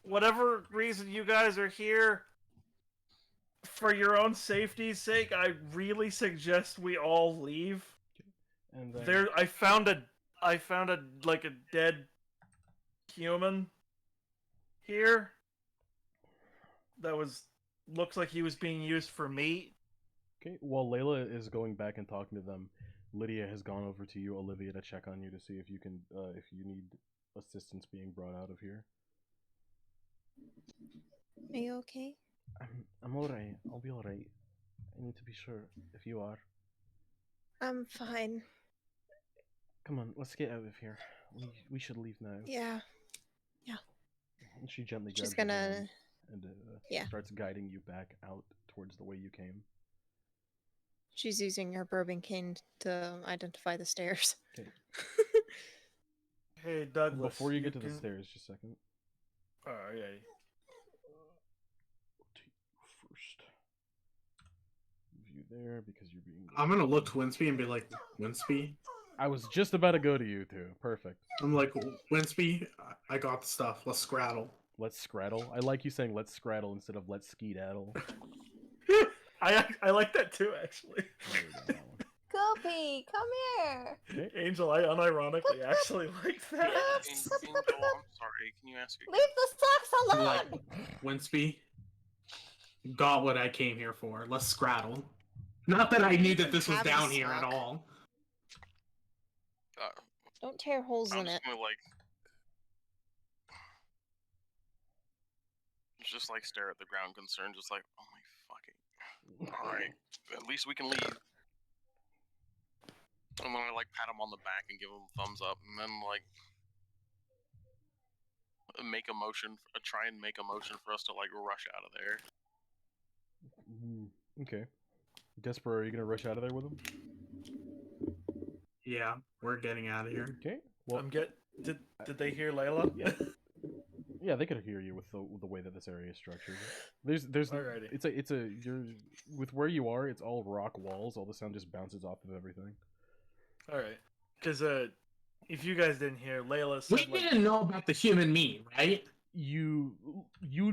whatever reason you guys are here, for your own safety's sake, I really suggest we all leave." And then... I found a like a dead human here that looks like he was being used for meat. Okay, while Layla is going back and talking to them, Lydia has gone over to you, Olivia, to check on you to see if you can, if you need assistance being brought out of here. Are you okay? I'm alright. I'll be alright. I need to be sure if you are. I'm fine. Come on, let's get out of here. We should leave now. Yeah. Yeah. And she gently grabs She's gonna... and starts guiding you back out towards the way you came. She's using her bourbon cane to identify the stairs. Okay. Hey, Douglas. Before you get to the stairs, just a second. Oh, yeah. First. View there because you're being... I'm gonna look to Winsby and be like, Winsby? I was just about to go to you two. Perfect. I'm like, Winsby, I got the stuff. Let's scrattle. Let's scrattle? I like you saying let's scrattle instead of let's skedaddle. I like that too, actually. Koopy, come here. Okay. Angel, I unironically actually like that. Angel, I'm sorry. Can you ask? Leave the socks alone. Like, Winsby, got what I came here for. Let's scrattle. Not that I knew that this was down here at all. Don't tear holes in it. Gonna, just like stare at the ground concerned, just like, oh my fucking. Alright, at least we can leave. I'm gonna like pat him on the back and give him a thumbs up, and then like try and make a motion for us to like rush out of there. Okay. Desper, are you gonna rush out of there with him? Yeah, we're getting out of here. Okay. Well, Did they hear Layla? Yeah. Yeah, they could hear you with the way that this area is structured. There's Alrighty. You're with where you are. It's all rock walls. All the sound just bounces off of everything. All right, because if you guys didn't hear, Layla said we didn't know about the human meat, right? You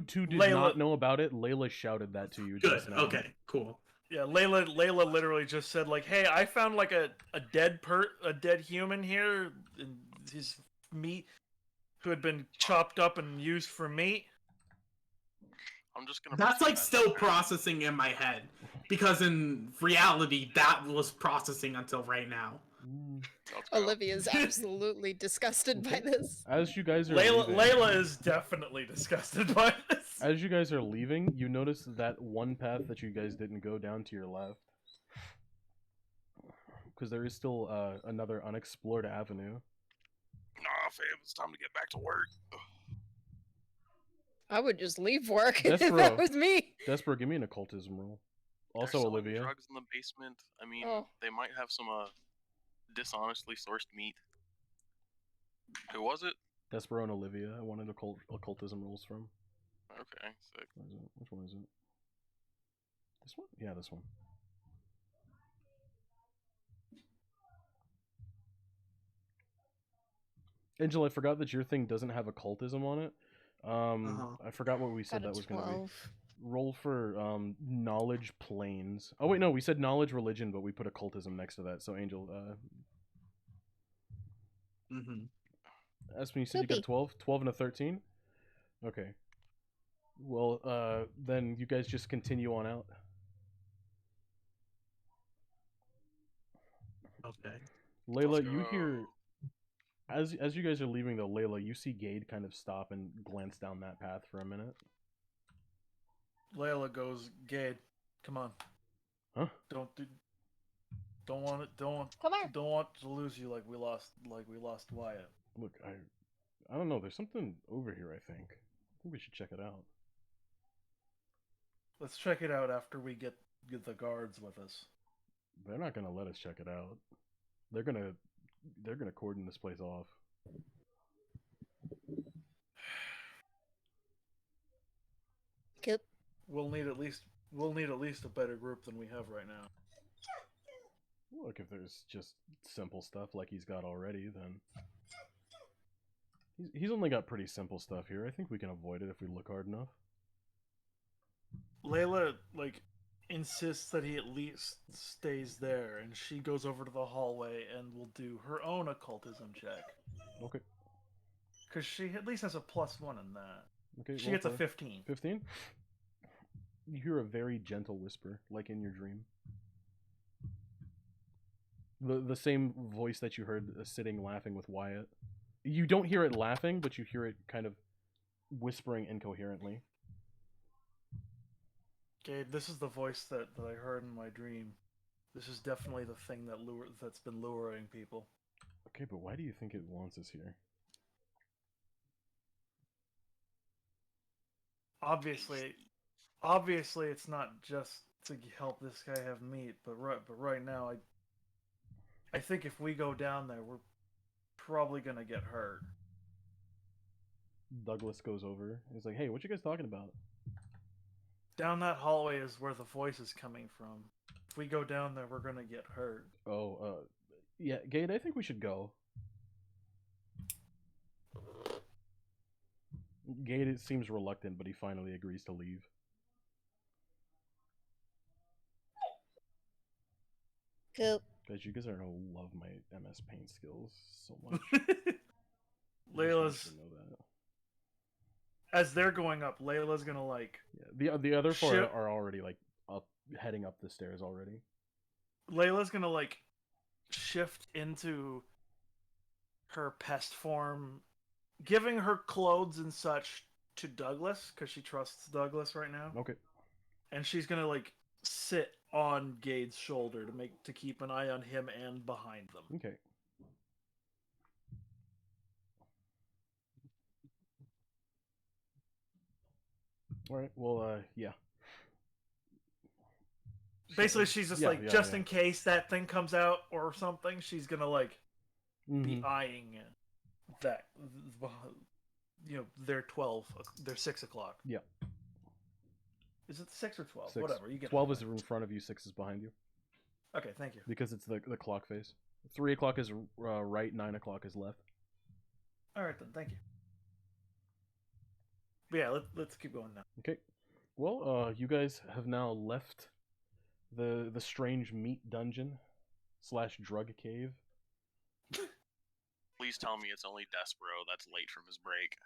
two did not know about it. Layla shouted that to you. Good. Just now. Okay. Cool. Yeah, Layla literally just said like, "Hey, I found like a dead human here, and his meat, who had been chopped up and used for meat." I'm just gonna. That's like still processing in my head, because in reality, that was processing until right now. Olivia's absolutely disgusted by this. As you guys are leaving, Layla is definitely disgusted by this. As you guys are leaving, you notice that one path that you guys didn't go down to your left, because there is still another unexplored avenue. Nah, fam, it's time to get back to work. I would just leave work if that was me. Despero, give me an occultism roll. Also, They're Olivia. Drugs in the basement. I mean, they might have some dishonestly sourced meat. Who was it? Despero and Olivia. I wanted occultism rolls from. Okay, sick. Which one is it? This one? Yeah, this one. Angel, I forgot that your thing doesn't have occultism on it. I forgot what we said that was going to be. Roll for knowledge planes. Oh wait, no, we said knowledge religion, but we put occultism next to that. So Angel, Aspen, you said you got 12 and a 13. Okay. Well, then you guys just continue on out. Okay. Layla, you hear as you guys are leaving though, Layla, you see Gade kind of stop and glance down that path for a minute. Layla goes, Gade, come on. Huh? Don't want to lose you like we lost Wyatt. Look, I don't know, there's something over here, I think. I think we should check it out. Let's check it out after we get the guards with us. They're not gonna let us check it out. They're gonna cordon this place off. Kip. We'll need at least a better group than we have right now. Look, if there's just simple stuff like he's got already, then he's only got pretty simple stuff here. I think we can avoid it if we look hard enough. Layla insists that he at least stays there, and she goes over to the hallway and will do her own occultism check. Okay. Because she at least has a +1 in that. Okay. She gets a 15. 15? You hear a very gentle whisper, like in your dream. The same voice that you heard sitting laughing with Wyatt. You don't hear it laughing, but you hear it kind of whispering incoherently. Gabe, this is the voice that I heard in my dream. This is definitely the thing that's been luring people. Okay, but why do you think it wants us here? Obviously it's not just to help this guy have meat, but right now I think if we go down there, we're probably gonna get hurt. Douglas goes over. He's like, "Hey, what you guys talking about?" Down that hallway is where the voice is coming from. If we go down there, we're gonna get hurt. Oh, yeah, Gade, I think we should go. Gade seems reluctant, but he finally agrees to leave. Cool. Guys, you guys are gonna love my MS Paint skills so much. Layla's know that. As they're going up, Layla's gonna the other four are already up, heading up the stairs already. Layla's gonna shift into her pest form, giving her clothes and such to Douglas because she trusts Douglas right now. Okay. And she's gonna sit on Gade's shoulder to keep an eye on him and behind them. Okay. All right. Well, yeah. Basically, she's just just in case that thing comes out or something, she's gonna be eyeing that. They're 12. They're 6 o'clock. Yeah. Is it 6 or 12? 6. Whatever. You get 12 is in front of you. 6 is behind you. Okay, thank you. Because it's the clock face. 3 o'clock is right. 9 o'clock is left. All right then. Thank you. But yeah, let's keep going now. Okay. Well, you guys have now left the strange meat dungeon / drug cave. Please tell me it's only Despero that's late from his break.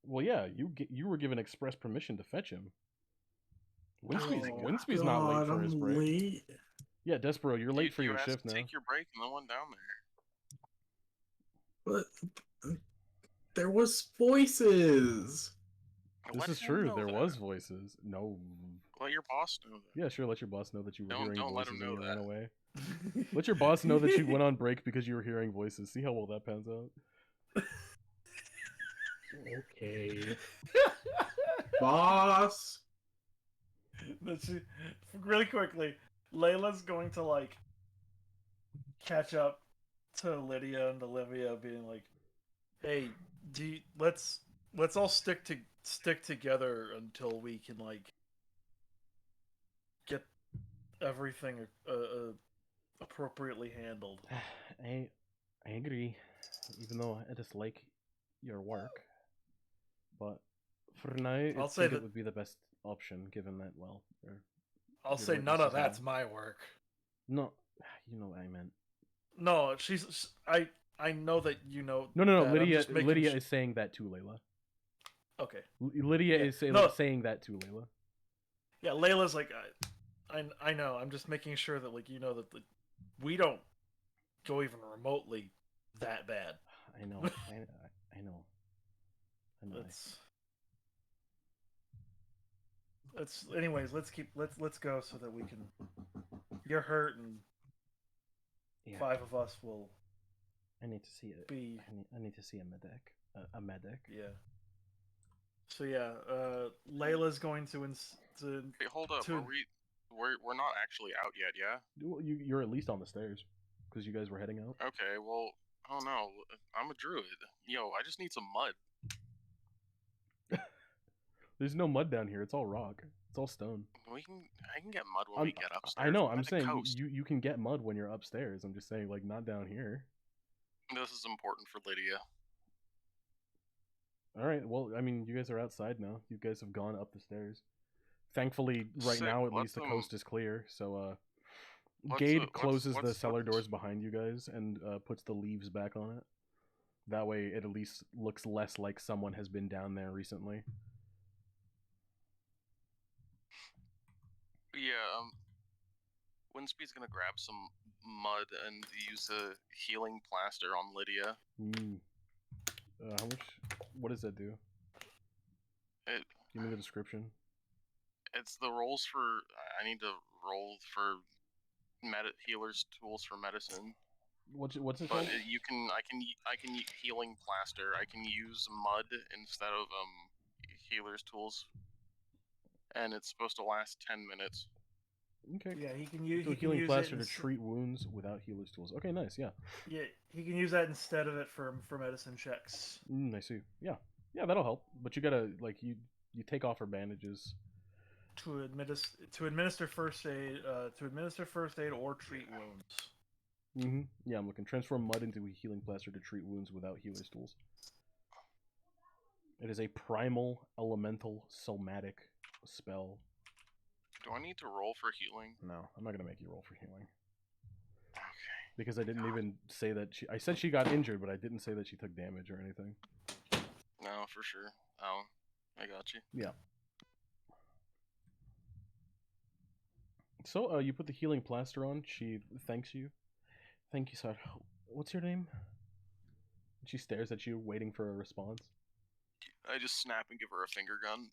Well, yeah, you were given express permission to fetch him. Winsby's God, not late for his break. Late. Yeah, Despero, you're late for your asked shift to now. Take your break and then went down But there. there was voices. This is true. There was voices. No. Let your boss know that. Yeah, sure. Let your boss know that you were hearing Don't let voices him and know you that. ran away. Let your boss know that you went on break because you were hearing voices. See how well that pans out. Okay. Boss. Let's see. Really quickly, Layla's going to like catch up to Lydia and Olivia, being like, "Hey, let's all stick together until we can like get everything appropriately handled." I agree, even though I dislike your work, but for now, it would be the best option, given that, well, I'll say none of that's my work. No, you know what I meant. No, I know that you know. No. Lydia is saying that to Layla. Okay. Lydia is saying that to Layla. Yeah, Layla's like, I know. I'm just making sure that like you know that we don't go even remotely that bad. I know. I know. Anyways, let's go so that we can. You're hurt, and 5 of us will. I need to see it. I need to see a medic. A medic. Yeah. So yeah, Layla's going to. Hey, hold up. We're not actually out yet, yeah? You're at least on the stairs, because you guys were heading out. Okay, well, oh no, I'm a druid. Yo, I just need some mud. There's no mud down here. It's all rock. It's all stone. I can get mud when we get upstairs. I know. I'm saying you can get mud when you're upstairs. I'm just saying, like, not down here. This is important for Lydia. All right. Well, I mean, you guys are outside now. You guys have gone up the stairs. Thankfully, now at least the coast is clear. So, Gade closes the cellar doors behind you guys and puts the leaves back on it. That way, it at least looks less like someone has been down there recently. Yeah, Winsby's gonna grab some mud and use a healing plaster on Lydia. How much? What does that do? Give me the description. It's the rolls for. I need to roll for healer's tools for medicine. What's it called? But I can healing plaster. I can use mud instead of healer's tools, and it's supposed to last 10 minutes. Okay. Yeah, he can use healing plaster to treat wounds without healer's tools. Okay, nice. Yeah. Yeah, he can use that instead of it for medicine checks. I see. Yeah, that'll help. But you gotta you take off her bandages. To administer first aid. To administer first aid or treat wounds. Yeah, I'm looking. Transform mud into a healing plaster to treat wounds without healer's tools. It is a primal elemental somatic spell. Do I need to roll for healing? No, I'm not gonna make you roll for healing. Okay. Because I didn't even say that I said she got injured, but I didn't say that she took damage or anything. No, for sure. Oh, I got you. Yeah. So, you put the healing plaster on. She thanks you. Thank you, sir. What's your name? She stares at you, waiting for a response. I just snap and give her a finger gun.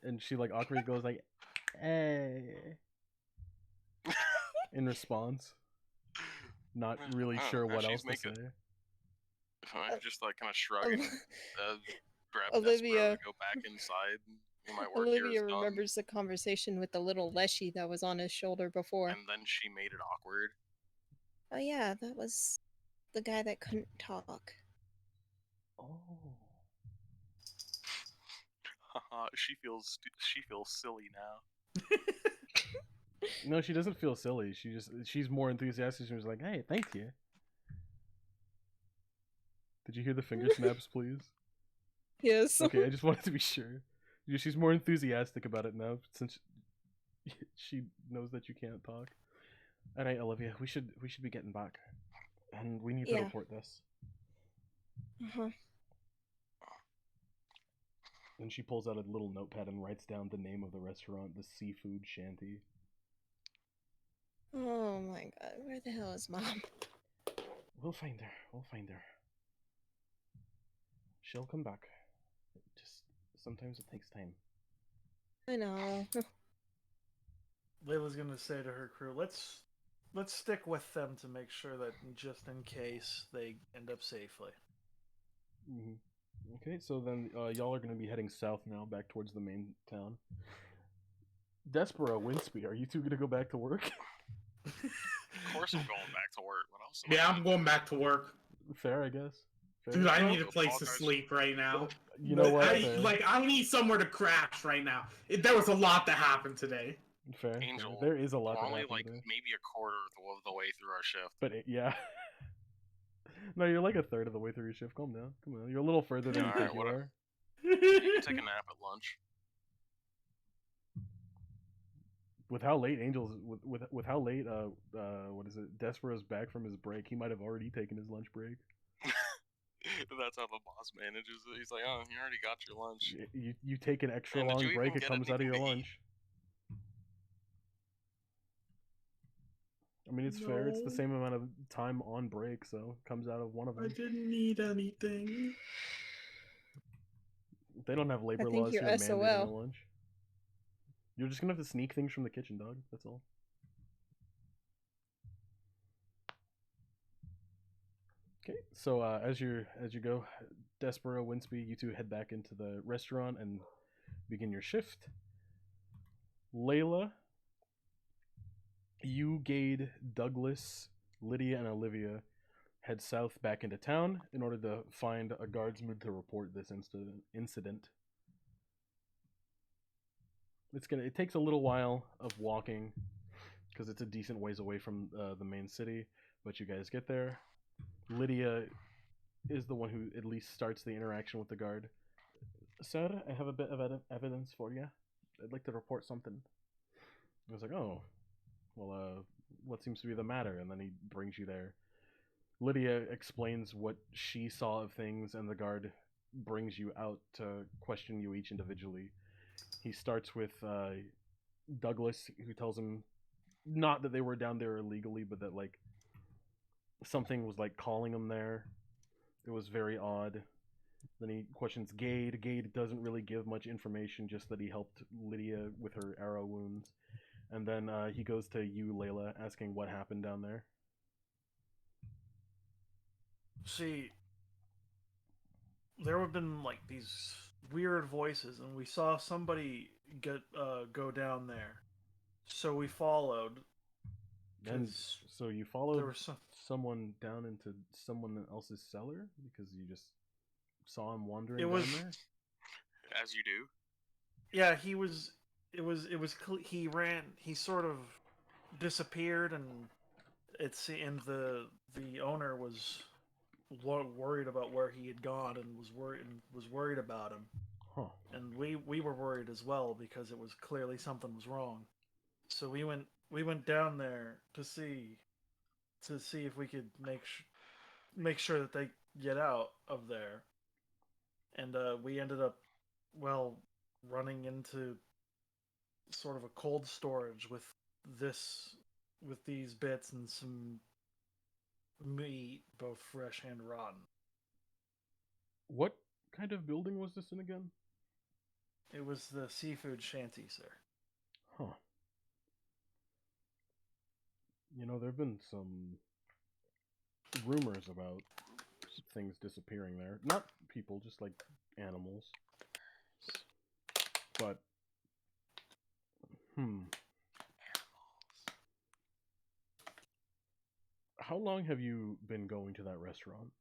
And she awkwardly goes hey. In response. Not really sure what else to say. I just kind of shrug and grab Olivia and go back inside. Olivia remembers the conversation with the little Leshy that was on his shoulder before. And then she made it awkward. Oh yeah, that was the guy that couldn't talk. Oh. She feels silly now. No, she doesn't feel silly. She's more enthusiastic. She was like, "Hey, thank you." Did you hear the finger snaps, please? Yes. Okay, I just wanted to be sure. She's more enthusiastic about it now since she knows that you can't talk. All right, Olivia, we should be getting back, and we need to report this. And she pulls out a little notepad and writes down the name of the restaurant, the Seafood Shanty. Oh my god, where the hell is Mom? We'll find her. We'll find her. She'll come back. Just sometimes it takes time. I know. Layla's gonna say to her crew, let's stick with them to make sure that just in case they end up safely. Mm-hmm. Okay, so then y'all are going to be heading south now, back towards the main town. Despero, Winsby, are you two going to go back to work? Of course I'm going back to work. What else? Yeah, I'm going back to work. Fair, I guess. Fair. Dude, I need a place to sleep right now. You know what? I need somewhere to crash right now. There was a lot that happened today. Fair. Angel, there is a lot that only happened like today. maybe a quarter of the way through our shift. But yeah. No, you're like a third of the way through your shift. Calm down. Come on. You're a little further than you think you are. You can take a nap at lunch. With how late Angel's with how late what is it? Despero's back from his break. He might have already taken his lunch break. That's how the boss manages it. He's like, "Oh, you already got your lunch." You take an extra long break. It comes out of your lunch. I mean, it's fair. It's the same amount of time on break, so it comes out of one of them. I didn't need anything. They don't have labor laws here mandating a lunch. You're just gonna have to sneak things from the kitchen, dog. That's all. Okay, so as you go, Despero, Winsby, you two head back into the restaurant and begin your shift. Layla, you, Gade, Douglas, Lydia, and Olivia head south back into town in order to find a guardsman to report this incident. It takes a little while of walking because it's a decent ways away from the main city, but you guys get there. Lydia is the one who at least starts the interaction with the guard. Sir, I have a bit of evidence for you. I'd like to report something. I was like, oh, well, what seems to be the matter? And then he brings you there. Lydia explains what she saw of things, and the guard brings you out to question you each individually. He starts with Douglas, who tells him not that they were down there illegally, but that like something was like calling them there. It was very odd. Then he questions Gade. Gade doesn't really give much information, just that he helped Lydia with her arrow wounds. And then he goes to you, Layla, asking what happened down there. See, there have been like these weird voices, and we saw somebody go down there, so we followed. And so you followed someone down into someone else's cellar because you just saw him wandering down there. As you do. Yeah, he was. He ran. He sort of disappeared, and the owner was worried about where he had gone and was worried about him. Huh. And we were worried as well because it was clearly something was wrong. So we went down there to see if we could make sure that they get out of there. And we ended up running into sort of a cold storage with these bits and some meat, both fresh and rotten. What kind of building was this in again? It was the seafood shanty, sir. Huh. You know, there have been some rumors about things disappearing there. Not people, just like animals. But how long have you been going to that restaurant?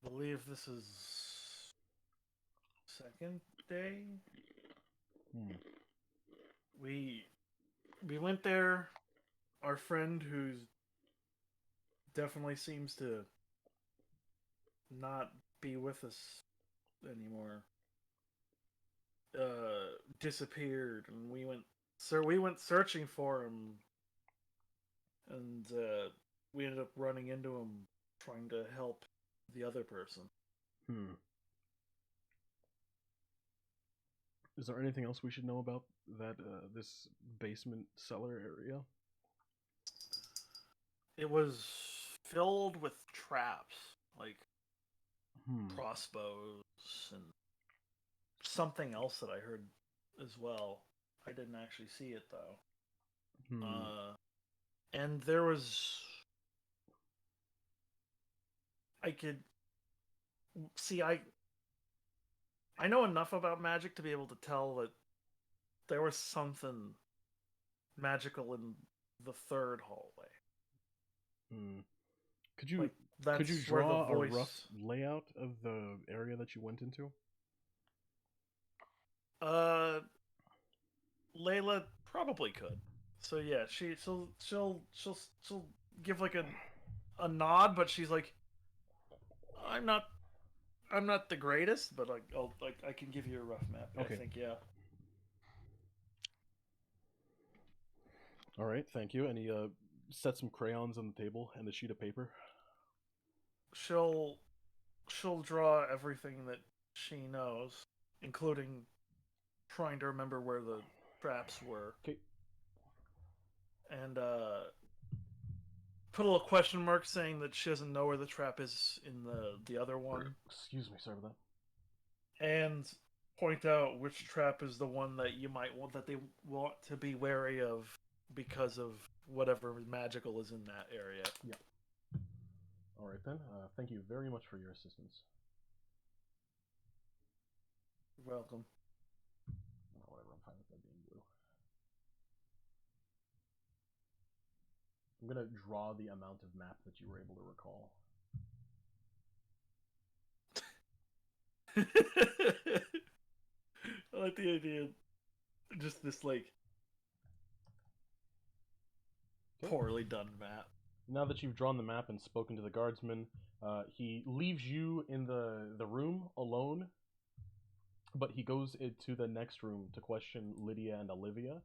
I believe this is second day. We went there. Our friend, who's definitely seems to not be with us anymore, disappeared, and we went searching for him, and we ended up running into him trying to help the other person. Is there anything else we should know about that this basement cellar area? It was filled with traps, like crossbows and something else that I heard as well. I didn't actually see it though. And there was, I could see, I know enough about magic to be able to tell that there was something magical in the third hallway. Could you draw a rough layout of the area that you went into? Layla probably could. So yeah, she'll give like a nod, but she's like, I'm not the greatest, but I can give you a rough map. Okay. I think, yeah. All right, thank you. And he set some crayons on the table and a sheet of paper. She'll draw everything that she knows, including trying to remember where the traps were. Okay. And put a little question mark saying that she doesn't know where the trap is in the other one. Excuse me, sorry about that. And point out which trap is the one that you might want, that they want to be wary of because of whatever magical is in that area. Yeah. All right then. Thank you very much for your assistance. You're welcome. Oh, whatever. I'm fine with that being blue. I'm gonna draw the amount of map that you were able to recall. I like the idea. Just this poorly done map. Now that you've drawn the map and spoken to the guardsman, he leaves you in the room alone, but he goes into the next room to question Lydia and Olivia.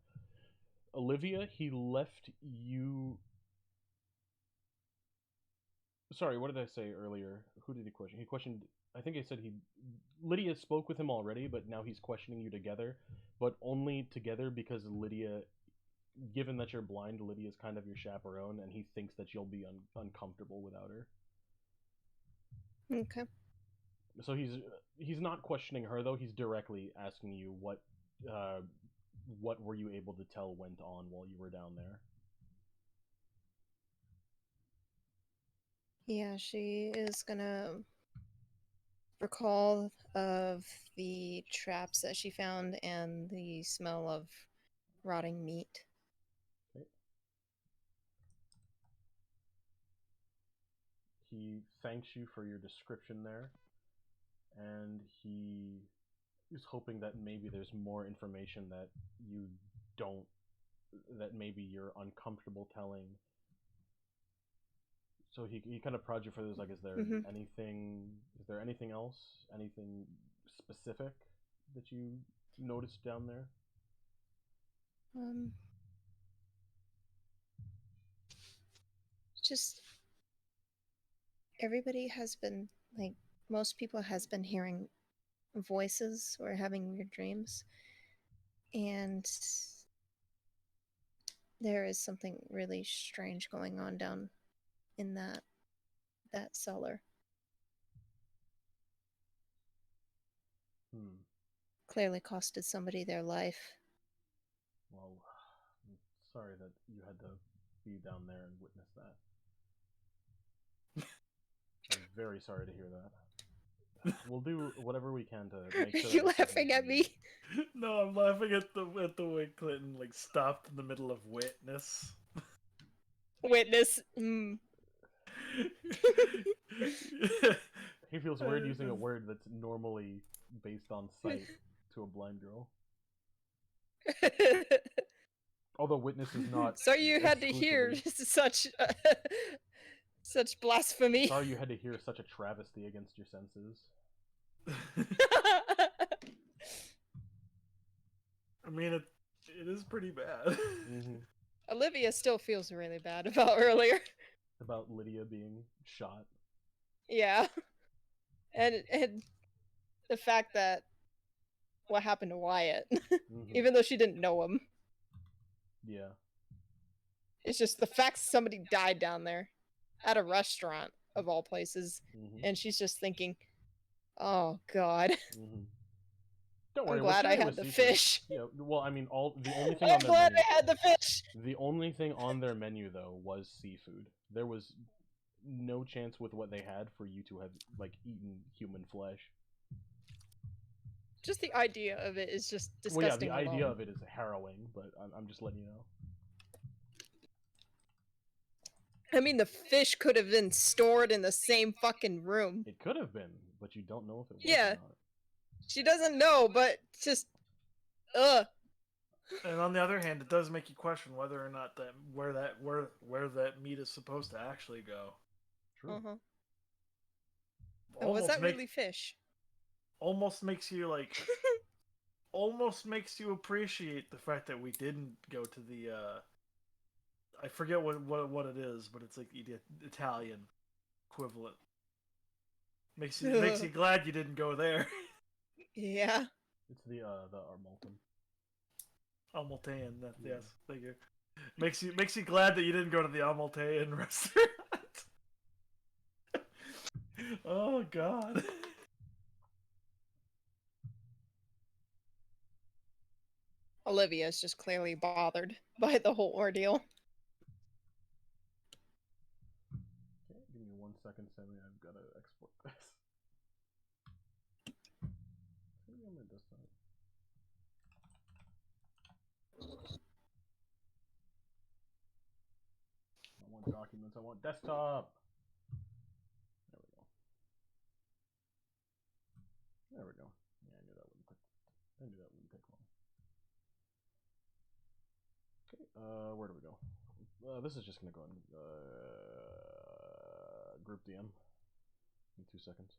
Olivia, he left you... Sorry, what did I say earlier? Who did he question? He questioned... I think I said Lydia spoke with him already, but now he's questioning you together. But only together because Lydia... Given that you're blind, Lydia's kind of your chaperone, and he thinks that you'll be uncomfortable without her. Okay. So he's not questioning her, though. He's directly asking you what were you able to tell went on while you were down there. Yeah, she is gonna recall of the traps that she found and the smell of rotting meat. Okay. He thanks you for your description there, and he is hoping that maybe there's more information that you don't, that maybe you're uncomfortable telling. So he kind of prods you for this, like, is there anything else? Anything specific that you noticed down there? Just everybody has been, like, most people has been hearing voices or having weird dreams, and there is something really strange going on down in that cellar. Clearly costed somebody their life. Well, I'm sorry that you had to be down there and witness that. I'm very sorry to hear that. We'll do whatever we can to make sure. Are you laughing at me? No, I'm laughing at the way Clinton stopped in the middle of witness. Witness. He feels weird using a word that's normally based on sight to a blind girl. Although witness is not. So you had to hear such blasphemy. Sorry you had to hear such a travesty against your senses. I mean, it is pretty bad. Mm-hmm. Olivia still feels really bad about earlier. About Lydia being shot. Yeah. And the fact that what happened to Wyatt, Mm-hmm. even though she didn't know him. Yeah. It's just the fact somebody died down there at a restaurant of all places, and she's just thinking, "Oh God." Don't worry, I'm glad I had the fish. Yeah, well, I mean, the only thing I'm on their glad menu, I had the fish. the only thing on their menu though was seafood. There was no chance with what they had for you to have like eaten human flesh. Just the idea of it is just disgusting. Well, yeah, the alone. idea of it is harrowing, but I'm just letting you know. I mean, the fish could have been stored in the same fucking room. It could have been, but you don't know if it was Yeah. or not. She doesn't know, but just, ugh. And on the other hand, it does make you question whether or not where that meat is supposed to actually go. True. And was that really fish? Almost makes you like, almost makes you appreciate the fact that we didn't go to the. I forget what it is, but it's like the Italian equivalent. Makes you glad you didn't go there. Yeah. It's the Armaltan. Almaltan, yes, thank you. Makes you glad that you didn't go to the Almaltan restaurant. Oh God. Olivia is just clearly bothered by the whole ordeal. Okay, give me 1 second, Sammy. I've got to export this. Maybe on my desktop. I want documents. I want desktop. There we go. There we go. Yeah, I knew that wouldn't take. I knew that wouldn't take long. Okay. Where do we go? This is just gonna go in group DM in 2 seconds.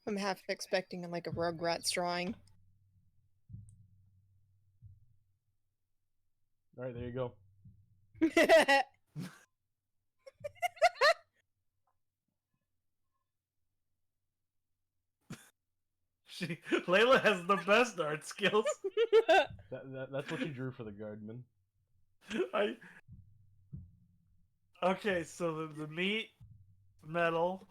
I'm half expecting like a Rugrats drawing. All right, there you go. Layla has the best art skills. That's what you drew for the Guardman. Okay, so the meat, metal.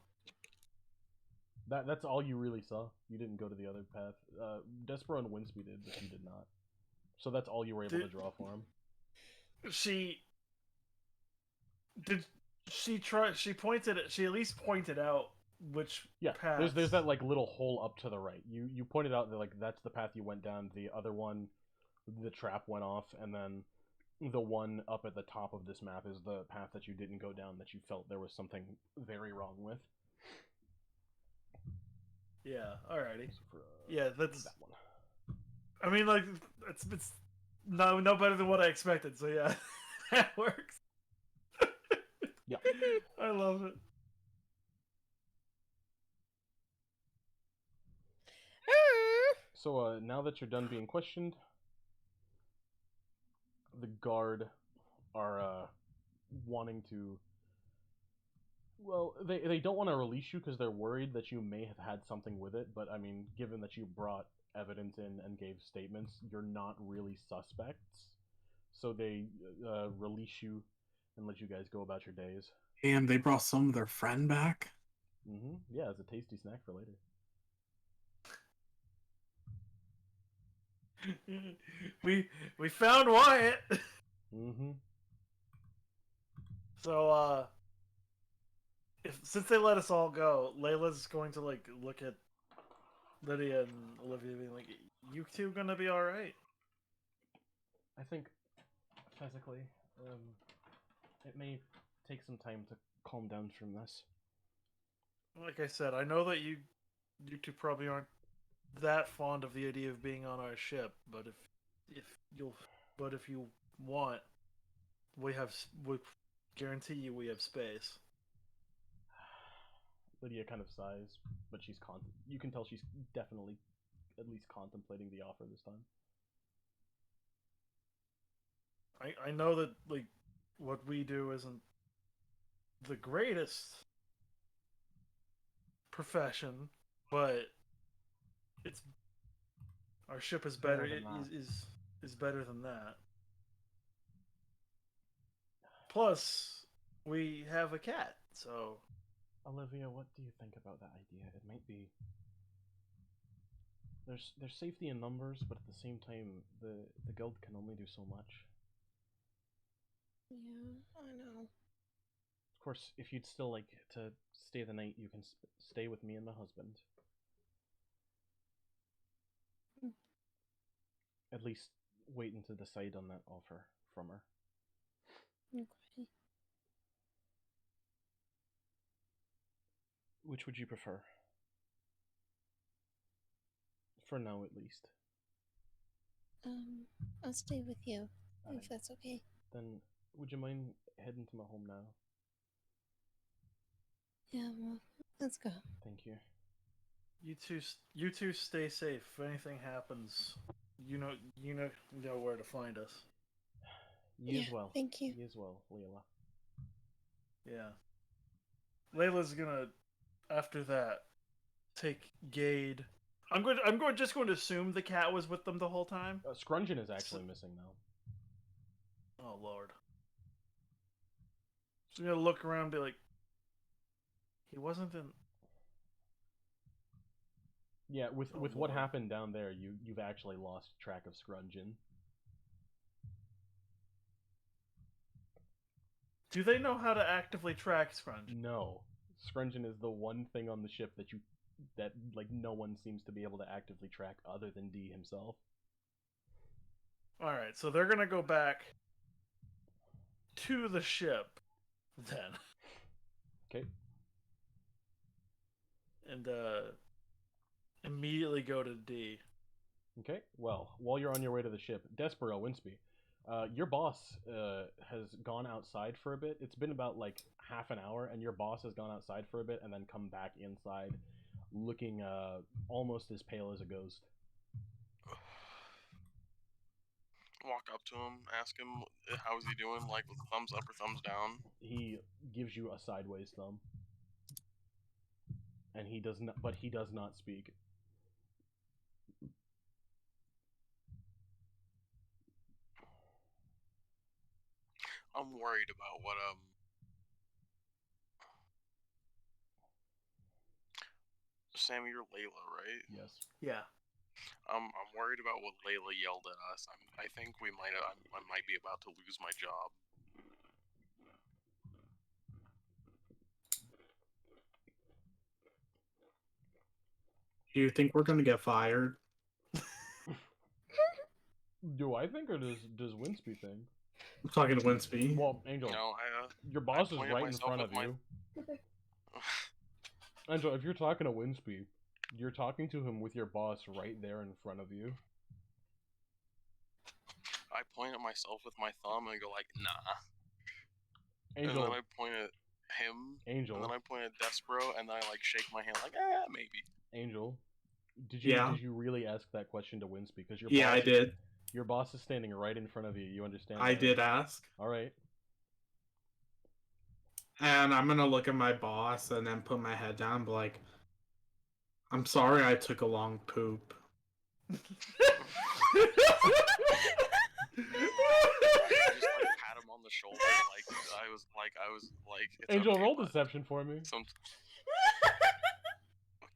That's all you really saw. You didn't go to the other path. Despero and Winsby did, but you did not. So that's all you were able to draw for him. She at least pointed out which path. There's that like little hole up to the right. You pointed out that like that's the path you went down. The other one, the trap went off, and then the one up at the top of this map is the path that you didn't go down, that you felt there was something very wrong with. Yeah, alrighty. So for, yeah, that's that one. I mean, like it's no better than what I expected. So yeah, that works. Yeah, I love it. So now that you're done being questioned, the guard are wanting to. Well, they don't want to release you because they're worried that you may have had something with it. But I mean, given that you brought evidence in and gave statements, you're not really suspects. So they release you and let you guys go about your days. And they brought some of their friend back? Mm-hmm. Yeah, as a tasty snack for later. we found Wyatt. Mm-hmm. So since they let us all go, Layla's going to like look at Lydia and Olivia being like, you two gonna be alright? I think physically, it may take some time to calm down from this. Like I said, I know that you two probably aren't that fond of the idea of being on our ship, but if you want, we guarantee you we have space. Lydia kind of sighs, but you can tell she's definitely at least contemplating the offer this time. I know that like what we do isn't the greatest profession, but it's our ship is better. Is better than that. Plus, we have a cat, so. Olivia, what do you think about that idea? It might be. There's safety in numbers, but at the same time, the guild can only do so much. Yeah, I know. Of course, if you'd still like to stay the night, you can stay with me and the husband. At least waiting to decide on that offer from her. Okay. Which would you prefer? For now, at least. I'll stay with you, if that's okay. Then, would you mind heading to my home now? Yeah, well, let's go. Thank you. You two stay safe. If anything happens, you know where to find us. You as well. Thank you. You as well, Layla. Yeah. Layla's gonna, after that, take Gade. I'm just going to assume the cat was with them the whole time. Scrungeon is actually missing now. Oh lord. So I'm gonna look around and be like, he wasn't in. Yeah, with what happened down there, you've actually lost track of Scrungeon. Do they know how to actively track Scrungeon? No. Scrungeon is the one thing on the ship that like no one seems to be able to actively track other than D himself. Alright, so they're gonna go back to the ship then. Okay. And immediately go to D. Okay, well, while you're on your way to the ship, Despero Winsby, your boss has gone outside for a bit. It's been about like half an hour, and your boss has gone outside for a bit and then come back inside, looking almost as pale as a ghost. Walk up to him, ask him how's he doing, like with thumbs up or thumbs down. He gives you a sideways thumb, and he does not, but he does not speak. I'm worried about what Sammy, you're Layla, right? Yes. Yeah. I'm worried about what Layla yelled at us. I think I might be about to lose my job. Do you think we're gonna get fired? Do I think, or does Winsby think? I'm talking to Winsby. Well, Angel, No, your boss is right in front of you. Angel, if you're talking to Winsby, you're talking to him with your boss right there in front of you. I point at myself with my thumb and go like, nah. Angel, and then I point at him. Angel. And then I point at Despero, and then I like shake my hand like, maybe. Angel, did you really ask that question to Winsby? Because your boss I did. Your boss is standing right in front of you. You understand? I did ask. All right. And I'm gonna look at my boss and then put my head down and be like, I'm sorry I took a long poop. Just like pat him on the shoulder I was like it's Angel, okay, roll bud. deception for me.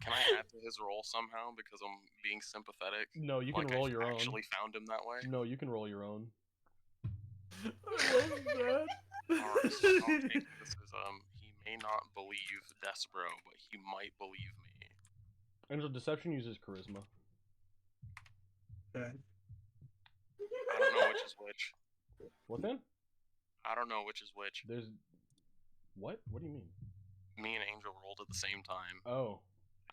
Can I add to his role somehow because I'm being sympathetic? No, you can roll your own. Actually found him that way. No, you can roll your own. I love that. Alright, so I'll take this as he may not believe Despero, but he might believe me. Angel, deception uses charisma. Okay. I don't know which is which. What then? I don't know which is which. There's what? What do you mean? Me and Angel rolled at the same time. Oh.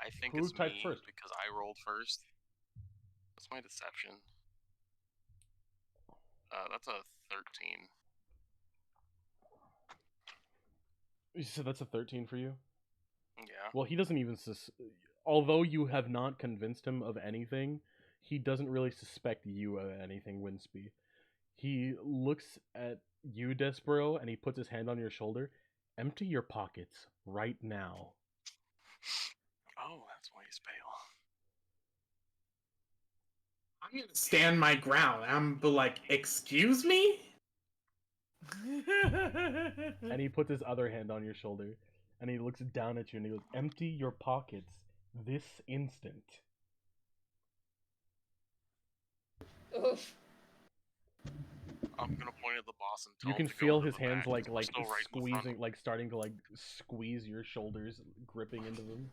I think Who it's typed me first? because I rolled first. What's my deception? That's a 13. You said that's a 13 for you? Yeah. Well, he doesn't even although you have not convinced him of anything, he doesn't really suspect you of anything, Winsby. He looks at you, Despero, and he puts his hand on your shoulder. Empty your pockets right now. That's why he's pale. I'm gonna stand my ground. I'm like, excuse me? And he puts his other hand on your shoulder, and he looks down at you, and he goes, "Empty your pockets this instant." Oof. I'm gonna point at the boss and tell You him can to feel go his into the hands back, like 'cause we're still right in the front. squeezing, like starting to like squeeze your shoulders, gripping into them.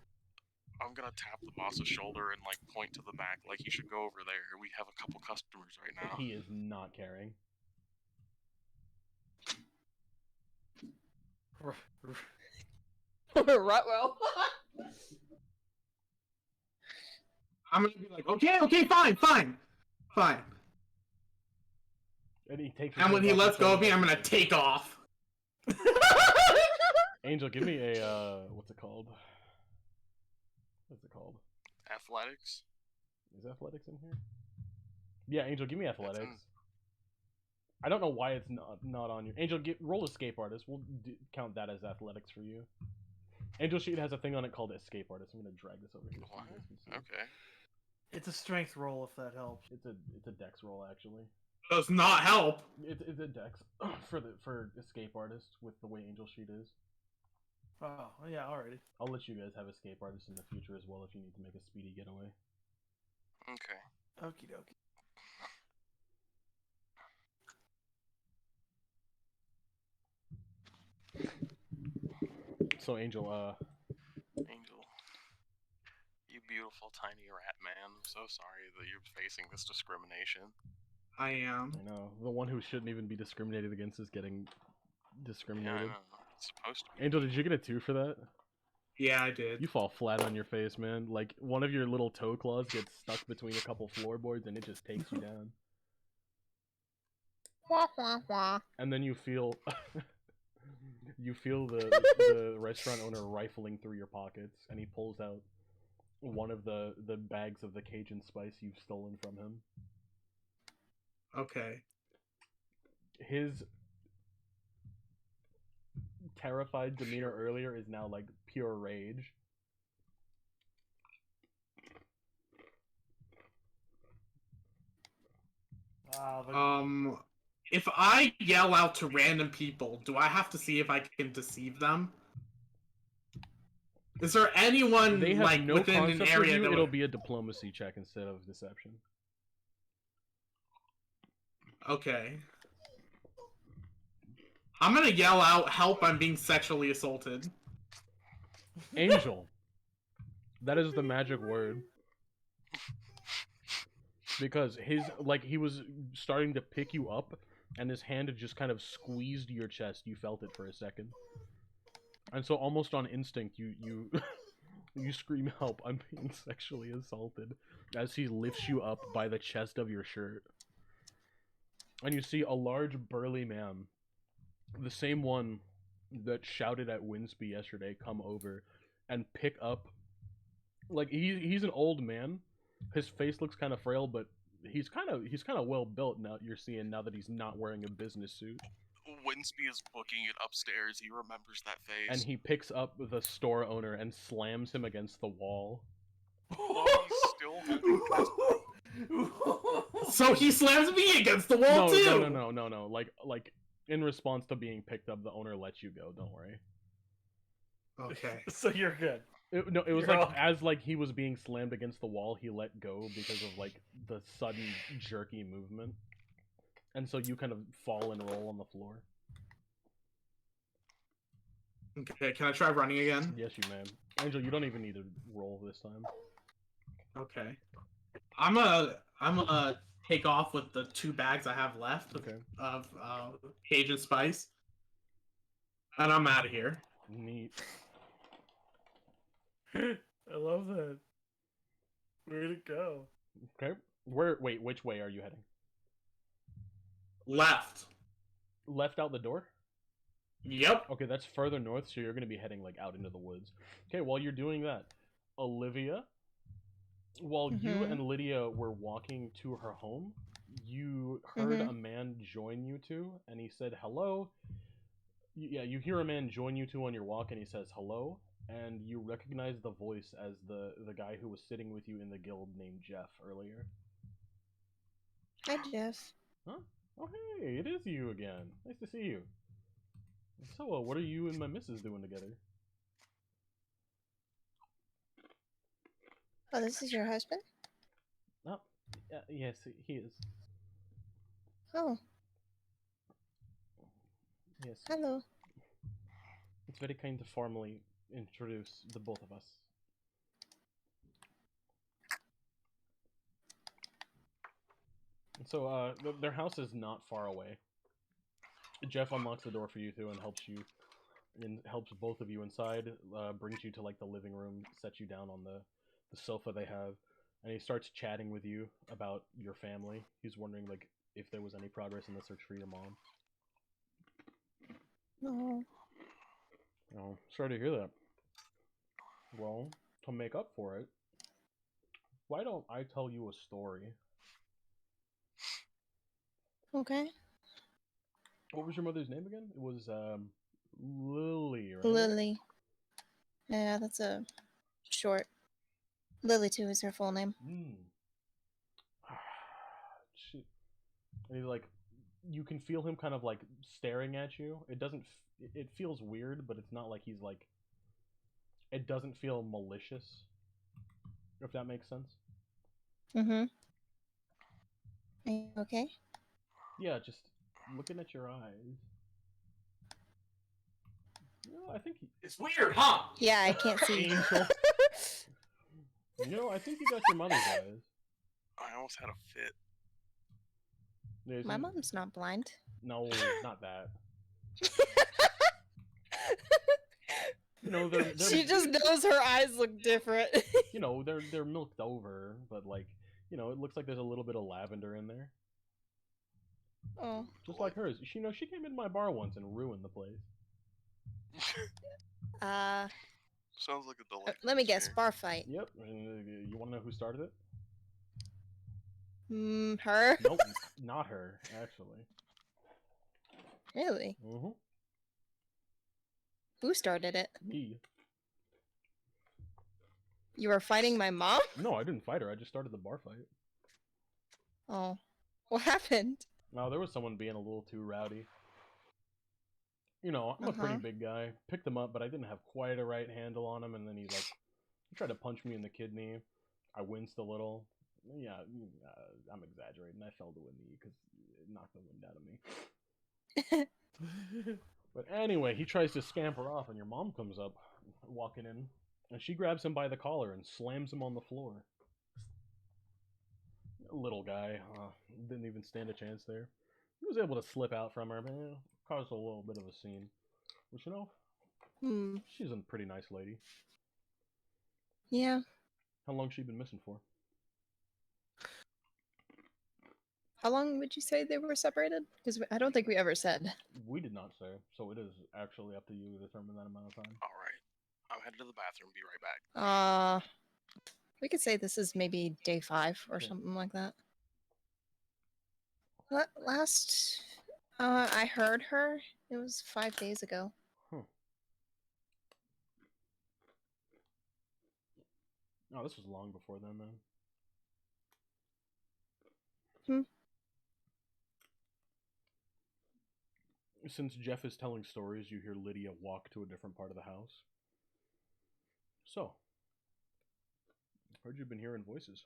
I'm gonna tap the boss's shoulder and like point to the back, like he should go over there. We have a couple customers right now. He is not caring. Rutwell. I'm gonna be like, okay, fine. And he takes. And when he lets go of me, I'm gonna take off. Angel, give me a what's it called? What's it called? Athletics? Is athletics in here? Yeah, Angel, give me athletics. I don't know why it's not on you. Angel, roll escape artist. We'll count that as athletics for you. Angel sheet has a thing on it called escape artist. I'm gonna drag this over here. So you guys can see. Okay. It's a strength roll if that helps. It's a dex roll actually. Does not help. It's a dex for escape artist with the way Angel sheet is. Oh yeah, alrighty. I'll let you guys have escape artist in the future as well if you need to make a speedy getaway. Okay. Okie dokie. So Angel, Angel, you beautiful tiny rat man. I'm so sorry that you're facing this discrimination. I am. I know the one who shouldn't even be discriminated against is getting discriminated. Yeah, I know. It's supposed to be. Angel, did you get a 2 for that? Yeah, I did. You fall flat on your face, man. Like one of your little toe claws gets stuck between a couple floorboards and it just takes you down. And then you feel the restaurant owner rifling through your pockets, and he pulls out one of the bags of the Cajun spice you've stolen from him. Okay. His terrified demeanor earlier is now like pure rage. If I yell out to random people, do I have to see if I can deceive them? Is there anyone they have like no within concept an area of you, that it'll be a diplomacy check instead of deception. Okay. I'm gonna yell out, "Help, I'm being sexually assaulted." Angel. That is the magic word. Because he was starting to pick you up, and his hand had just kind of squeezed your chest. You felt it for a second. And so almost on instinct, you you scream, "Help, I'm being sexually assaulted," as he lifts you up by the chest of your shirt. And you see a large burly man, the same one that shouted at Winsby yesterday, come over and pick up, like he's an old man. His face looks kind of frail, but he's kind of well built now. You're seeing now that he's not wearing a business suit. Winsby is booking it upstairs. He remembers that face. And he picks up the store owner and slams him against the wall. Oh, he's still holding So he slams me against the wall too. No. Like in response to being picked up, the owner lets you go. Don't worry. Okay. So you're good. It was like as like he was being slammed against the wall, he let go because of like the sudden jerky movement, and so you kind of fall and roll on the floor. Okay, can I try running again? Yes, you may. Angel, you don't even need to roll this time. Okay. I'm gonna take off with the 2 bags I have left of Cajun spice, and I'm out of here. Neat. I love that. Way to go. Okay. Wait, which way are you heading? Left. Left out the door? Yep. Okay, that's further north, so you're going to be heading like out into the woods. Okay, while you're doing that, Olivia, while you and Lydia were walking to her home, you heard a man join you two, and he said hello. Yeah, you hear a man join you two on your walk, and he says hello, and you recognize the voice as the guy who was sitting with you in the guild named Jeff earlier. Hi, Jeff. Huh? Oh, hey, it is you again. Nice to see you. So, what are you and my missus doing together? Oh, this is your husband? Oh, yes, he is. Oh. Yes. Hello. It's very kind to formally introduce the both of us. So, their house is not far away. Jeff unlocks the door for you two and helps both of you inside, brings you to like the living room, sets you down on the sofa they have, and he starts chatting with you about your family. He's wondering like if there was any progress in the search for your mom. No. Oh, sorry to hear that. Well, to make up for it, why don't I tell you a story? Okay. What was your mother's name again? It was Lily, right? Lily. Yeah, that's a short. Lily, too, is her full name. She, and he's like, you can feel him kind of like staring at you. It doesn't. It feels weird, but it's not like he's like. It doesn't feel malicious. If that makes sense. Mm-hmm. Are you okay? Yeah, just looking at your eyes. I think it's weird, huh? Yeah, I can't see. Angel. I think you got your mother's eyes. I almost had a fit. My mom's not blind. No, not that. She just knows her eyes look different. They're milked over, but like, it looks like there's a little bit of lavender in there. Oh. Just like hers. She came in my bar once and ruined the place. Sounds like a delightful let me guess, bar fight. Yep. You want to know who started it? Her? Nope, not her, actually. Really? Mm-hmm. Who started it? Me. You were fighting my mom? No, I didn't fight her. I just started the bar fight. Oh. What happened? No, there was someone being a little too rowdy. I'm a pretty big guy. Picked him up, but I didn't have quite a right handle on him, and then he tried to punch me in the kidney. I winced a little. Yeah, I'm exaggerating. I fell to a knee because it knocked the wind out of me. But anyway, he tries to scamper off, and your mom comes up, walking in, and she grabs him by the collar and slams him on the floor. Little guy, didn't even stand a chance there. He was able to slip out from her, man. Caused a little bit of a scene. Which, she's a pretty nice lady. Yeah. How long she been missing for? How long would you say they were separated? Because I don't think we ever said. We did not say, so it is actually up to you to determine that amount of time. Alright. I'm headed to the bathroom. Be right back. We could say this is maybe day 5 or something like that. Last I heard her, it was 5 days ago. Huh. Oh, this was long before then. Since Jeff is telling stories, you hear Lydia walk to a different part of the house. So, heard you've been hearing voices.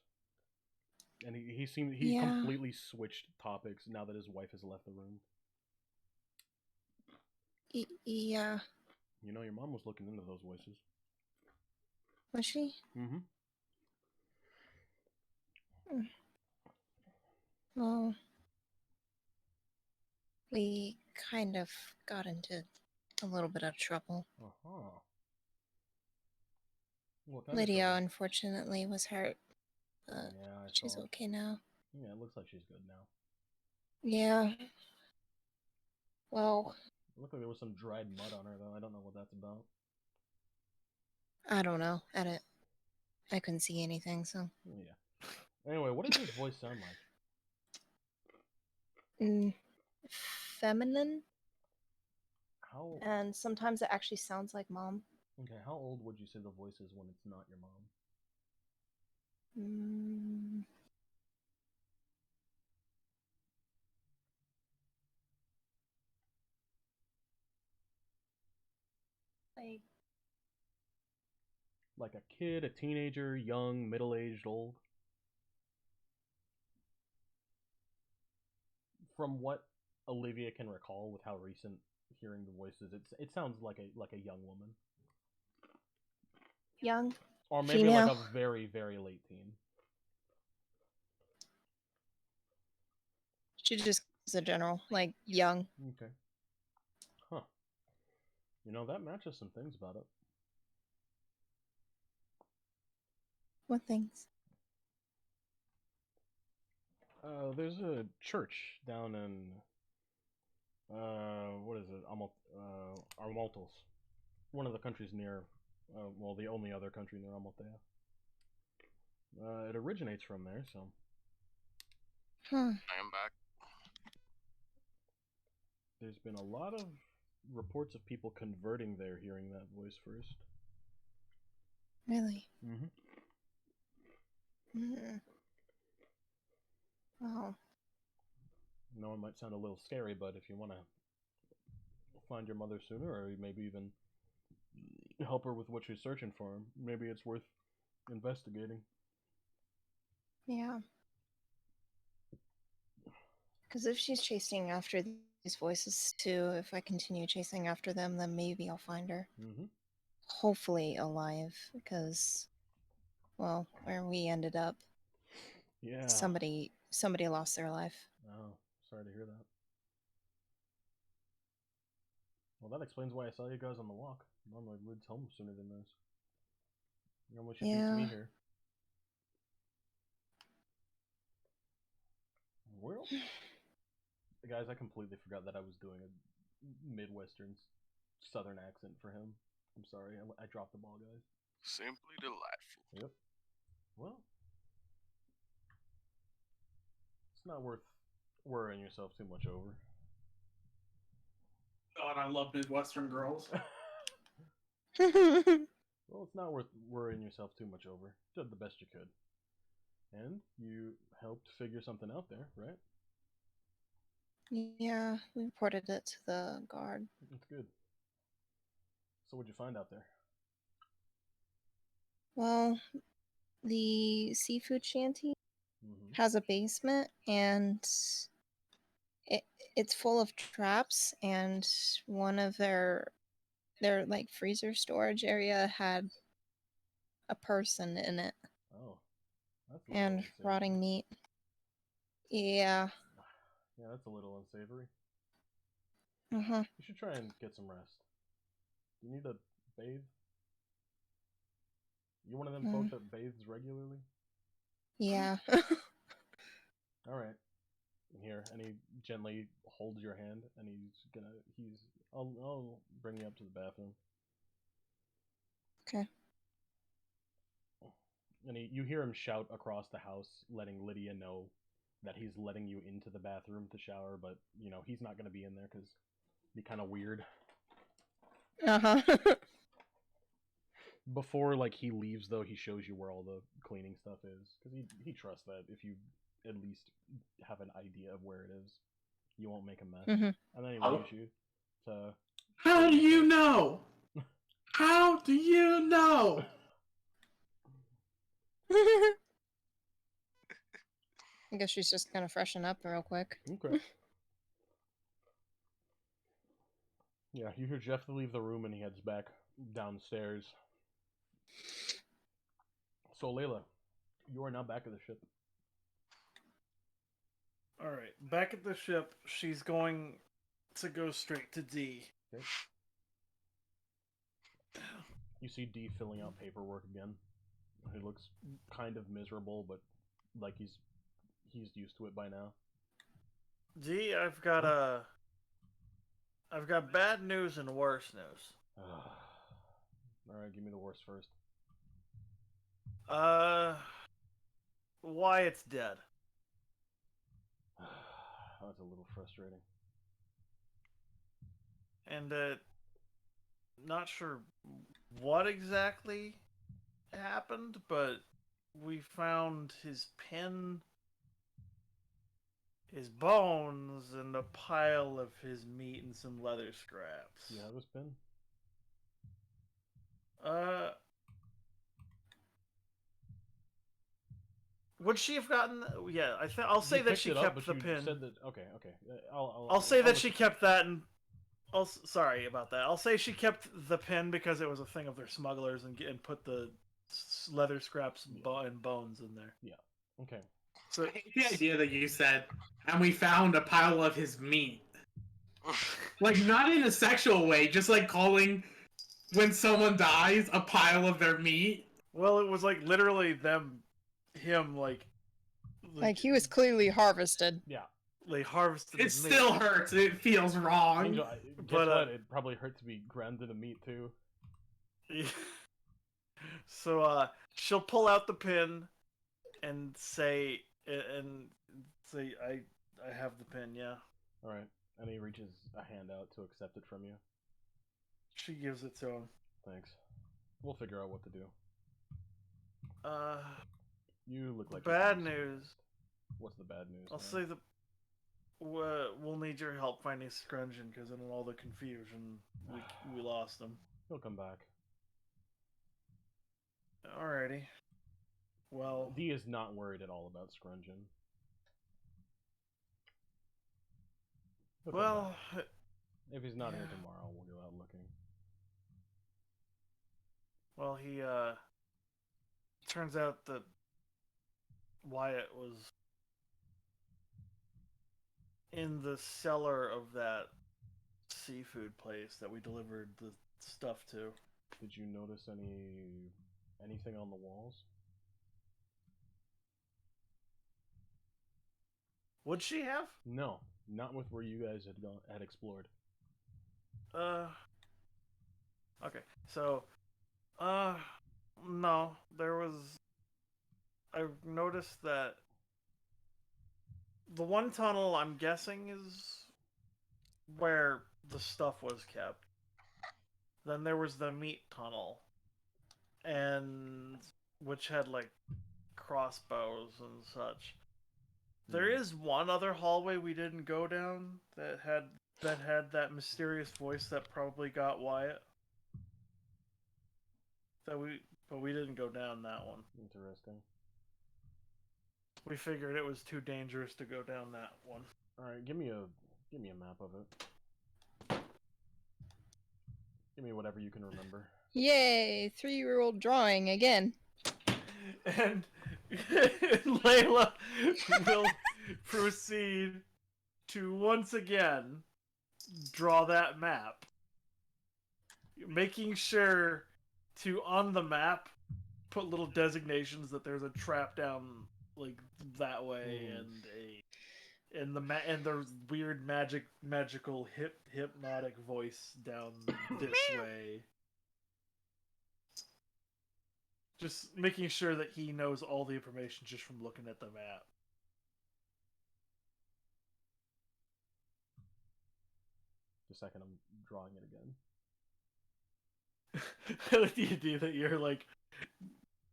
And he completely switched topics now that his wife has left the room. Yeah. Your mom was looking into those voices. Was she? Mm-hmm. Well, we kind of got into a little bit of trouble. Lydia, unfortunately, was hurt. But she's okay now. Yeah, it looks like she's good now. Yeah. Well... It looked like there was some dried mud on her, though. I don't know what that's about. I don't know. I couldn't see anything, so... Yeah. Anyway, what does his voice sound like? Feminine. How? And sometimes it actually sounds like Mom. Okay, how old would you say the voice is when it's not your mom? Like a kid, a teenager, young, middle-aged, old? From what Olivia can recall with how recent hearing the voices, it sounds like a young woman. Young. Or maybe female. like a very, very late teen. She just is a general, like young. Okay. Huh. You know, that matches some things about it. What things? There's a church down in what is it? Armaltos. One of the countries near, well, the only other country near Amalthea. It originates from there, so. Huh. I am back. There's been a lot of reports of people converting there hearing that voice first. Really? Mm-hmm. Wow. I know it might sound a little scary, but if you want to find your mother sooner, or maybe even help her with what she's searching for, maybe it's worth investigating. Yeah. Because if she's chasing after these voices too, if I continue chasing after them, then maybe I'll find her. Mm-hmm. Hopefully alive, because, well, where we ended up, Yeah. somebody lost their life. Oh, sorry to hear that. Well, that explains why I saw you guys on the walk. Normally, Lid's home sooner than this. Normally, she beats me here. Well, guys, I completely forgot that I was doing a Midwestern Southern accent for him. I'm sorry, I dropped the ball, guys. Simply delightful. Yep. Well, it's not worth worrying yourself too much over. God, I love Midwestern girls. Well, it's not worth worrying yourself too much over. You did the best you could. And you helped figure something out there, right? Yeah, we reported it to the guard. That's good. So what'd you find out there? Well, the seafood shanty has a basement, and it's full of traps, and one of their like freezer storage area had a person in it. Oh, that's a and rotting meat. Yeah. Yeah, that's a little unsavory. Uh-huh. You should try and get some rest. You need to bathe? You one of them folk that bathes regularly? Yeah. Alright. Here, and he gently holds your hand, and I'll bring you up to the bathroom. Okay. And you hear him shout across the house, letting Lydia know that he's letting you into the bathroom to shower, but, you know, he's not going to be in there because it'd be kind of weird. Uh-huh. Before, like, he leaves, though, he shows you where all the cleaning stuff is, because he trusts that if you at least have an idea of where it is, you won't make a mess. And then he leaves you to... How do you know? How do you know? I guess she's just gonna freshen up real quick. Okay. Yeah, you hear Jeff leave the room and he heads back downstairs. So, Layla, you are now back at the ship. Alright, back at the ship, she's going to go straight to D. Okay. You see D filling out paperwork again. He looks kind of miserable, but like he's used to it by now. D, I've got bad news and worse news. Alright, give me the worst first. Wyatt's dead. That's a little frustrating. And not sure what exactly happened, but we found his pin, his bones, and a pile of his meat and some leather scraps. Do you have his pin? Would she have gotten? Yeah, I'll say that she kept the pin. Said that, okay. I'll say that she kept that, and sorry about that. I'll say she kept the pin because it was a thing of their smugglers, and put the leather scraps and bones in there. Yeah. Okay. So the idea that you said, and we found a pile of his meat, like not in a sexual way, just like calling when someone dies a pile of their meat. Well, it was like literally him like he was clearly harvested. Yeah. They harvested. It still hurts. It feels wrong. Angel, guess what? It probably hurt to be ground into meat too. So she'll pull out the pin and say I have the pin, yeah. All right. And he reaches a hand out to accept it from you. She gives it to him. Thanks. We'll figure out what to do. You look like bad news. What's the bad news? I'll say we'll need your help finding Scrungeon because in all the confusion we lost him. He'll come back. Alrighty. Well, Dee is not worried at all about Scrungeon. Well, if he's not here tomorrow, we'll go out looking. Well, he turns out that Wyatt was in the cellar of that seafood place that we delivered the stuff to. Did you notice anything on the walls? Would she have? No, not with where you guys had explored. Okay, so no, there was. I noticed that the one tunnel I'm guessing is where the stuff was kept. Then there was the meat tunnel, and which had like crossbows and such. There is one other hallway we didn't go down that had that mysterious voice that probably got Wyatt. But we didn't go down that one. Interesting. We figured it was too dangerous to go down that one. All right, give me a map of it. Give me whatever you can remember. Yay! 3-year-old drawing again. And Layla will proceed to once again draw that map, making sure to on the map put little designations that there's a trap down like that way and the weird magical hypnotic voice down this way. Just making sure that he knows all the information just from looking at the map. Just a second, I'm drawing it again. I like the idea that you're like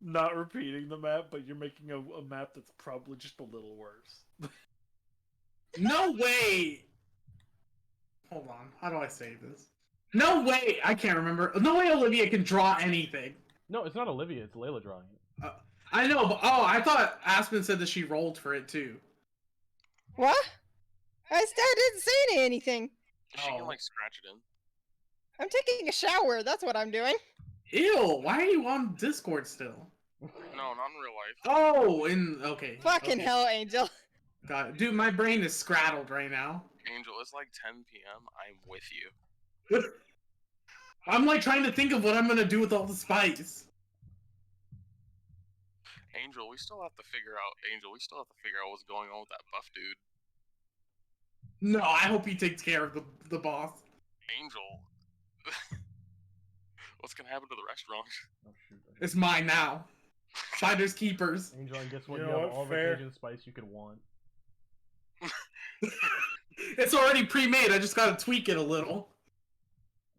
not repeating the map, but you're making a map that's probably just a little worse. No way! Hold on, how do I say this? No way! I can't remember. No way Olivia can draw anything. No, it's not Olivia, it's Layla drawing it. I know, but I thought Aspen said that she rolled for it too. What? I didn't say anything. She can like scratch it in. I'm taking a shower, that's what I'm doing. Ew, why are you on Discord still? No, not in real life. Oh, okay. Fucking hell, Angel. God, dude, my brain is scrattled right now. Angel, it's like 10 p.m. I'm with you. I'm like trying to think of what I'm gonna do with all the spice. Angel, we still have to figure out what's going on with that buff dude. No, I hope he takes care of the boss. Angel. What's gonna happen to the restaurant? Oh shoot. It's mine now. Finders keepers. Angel, and guess what? You You know have what? all Fair. the Cajun spice you could want. It's already pre-made, I just gotta tweak it a little.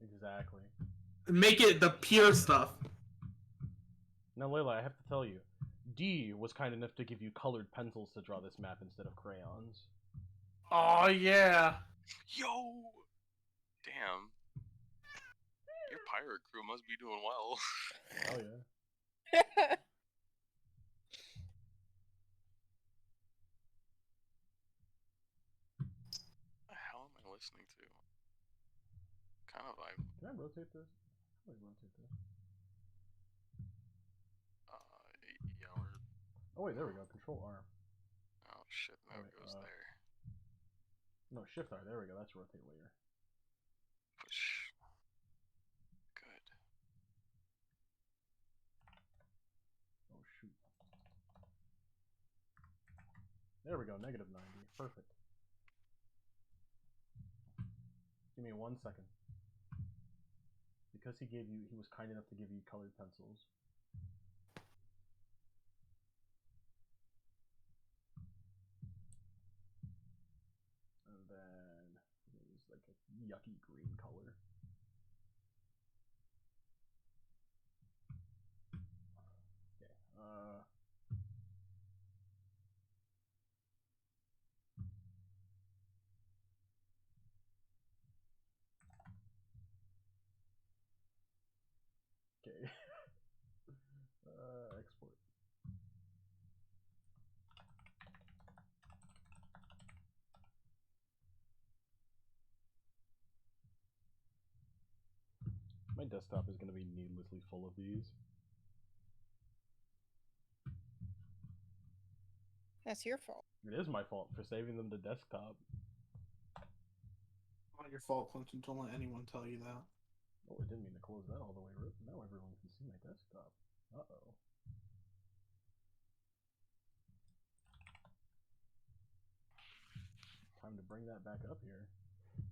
Exactly. make it the pure stuff. Now, Layla, I have to tell you, D was kind enough to give you colored pencils to draw this map instead of crayons. Oh, yeah. Yo! Damn. Your pirate crew must be doing well. Oh, yeah. What the hell am I listening to? Kind of vibe. Can I rotate this? How do I rotate this? Yeah, we're... Oh, wait, there we go. Control R. Oh, shit, no, it goes there. No, Shift R. There we go. That's rotate layer. Push. Good. Oh, shoot. There we go. -90. Perfect. Give me 1 second. Because he was kind enough to give you colored pencils. And then it was like a yucky green color. Okay. Okay. Export. My desktop is going to be needlessly full of these. That's your fault. It is my fault for saving them to desktop. Not your fault, Clinton. Don't let anyone tell you that. Oh, I didn't mean to close that all the way. Now everyone can see my desktop. Uh-oh. Time to bring that back up here.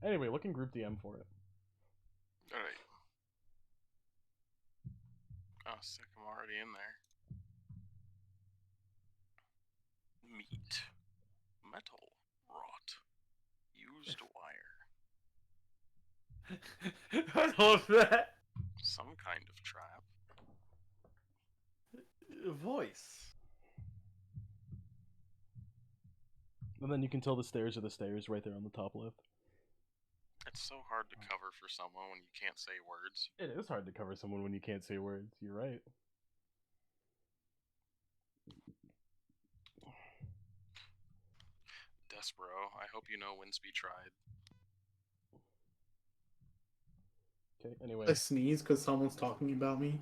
Anyway, look in Group DM for it. Alright. Oh, sick, I'm already in there. Meat. Metal. Wrought. Used wire. I love that. Some kind of trap. Voice. And then you can tell the stairs are the stairs right there on the top left. It's so hard to cover for someone when you can't say words. It is hard to cover someone when you can't say words. You're right. Despero, I hope you know Winsby tried. Okay, anyway. I sneeze because someone's talking about me.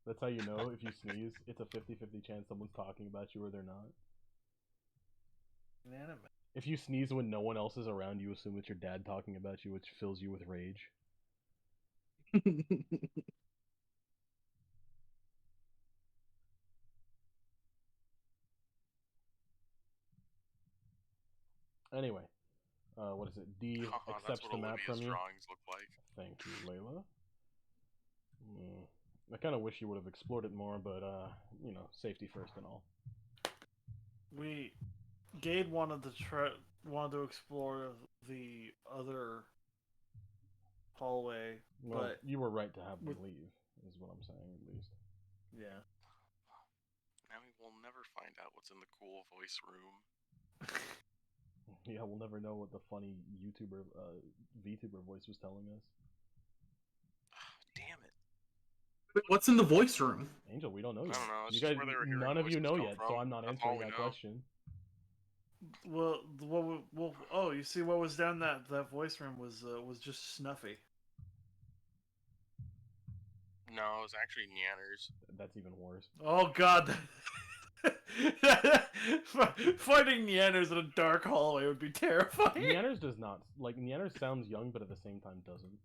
That's how you know if you sneeze. It's a 50-50 chance someone's talking about you or they're not. Inanimate. If you sneeze when no one else is around, you assume it's your dad talking about you, which fills you with rage. Anyway, what is it? D accepts the map from you. Drawings look like. Thank you, Layla. I kind of wish you would have explored it more, but you know, safety first and all. Gade wanted to explore the other hallway, well, but you were right to have them leave, is what I'm saying, at least. Yeah. Now we will never find out what's in the cool voice room. Yeah, we'll never know what the funny YouTuber, VTuber voice was telling us. Damn it. What's in the voice room? Angel, we don't know yet. I don't know. You guys, none of you know yet, from. so I'm not answering that question. Well, oh, you see, what was down that voice room was just Snuffy. No, it was actually Nyanners. That's even worse. Oh God. Fighting Nyanners in a dark hallway would be terrifying. Nyanners does not, like, Nyanners sounds young, but at the same time doesn't.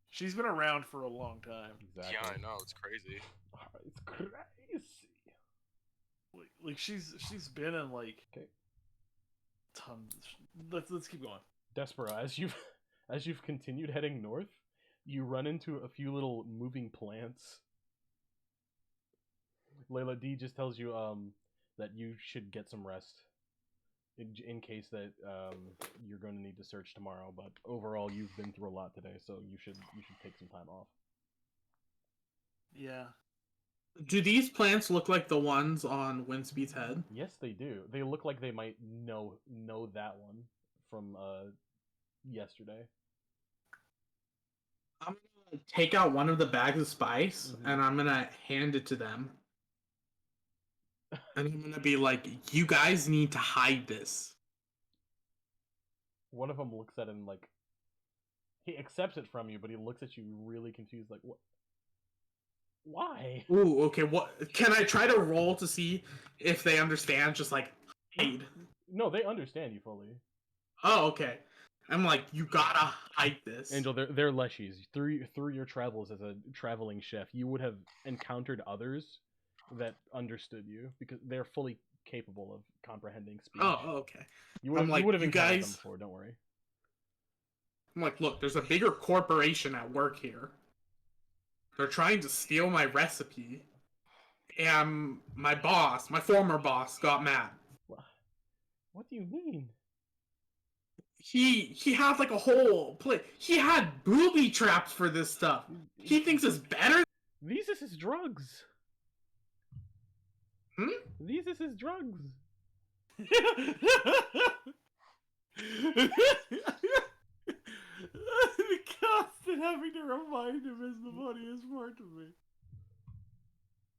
She's been around for a long time. Exactly. Yeah, I know, it's crazy. It's crazy. Like she's been in like okay. Tons. Let's keep going. Despero, as you've continued heading north, you run into a few little moving plants. Layla, D just tells you that you should get some rest. in case that you're going to need to search tomorrow. But overall, you've been through a lot today, so you should take some time off. Yeah. Do these plants look like the ones on Windspeed's head? Yes, they do. They look like they might know that one from yesterday. I'm gonna take out one of the bags of spice and I'm gonna hand it to them. And I'm gonna be like, you guys need to hide this. One of them looks at him like, he accepts it from you, but he looks at you really confused, like, what? Why? Ooh, okay, what? Can I try to roll to see if they understand, just like, hide? No, they understand you fully. Oh, okay. I'm like, you gotta hide this. Angel, they're leshies. Through your travels as a traveling chef, you would have encountered others that understood you, because they're fully capable of comprehending speech. Oh, okay. You would have encountered them before, don't worry. I'm like, look, there's a bigger corporation at work here. They're trying to steal my recipe. And my former boss, got mad. What do you mean? He had like a whole play. He had booby traps for this stuff. He thinks it's better. These is his drugs. These is his drugs. The constant having to remind him is the funniest part to me.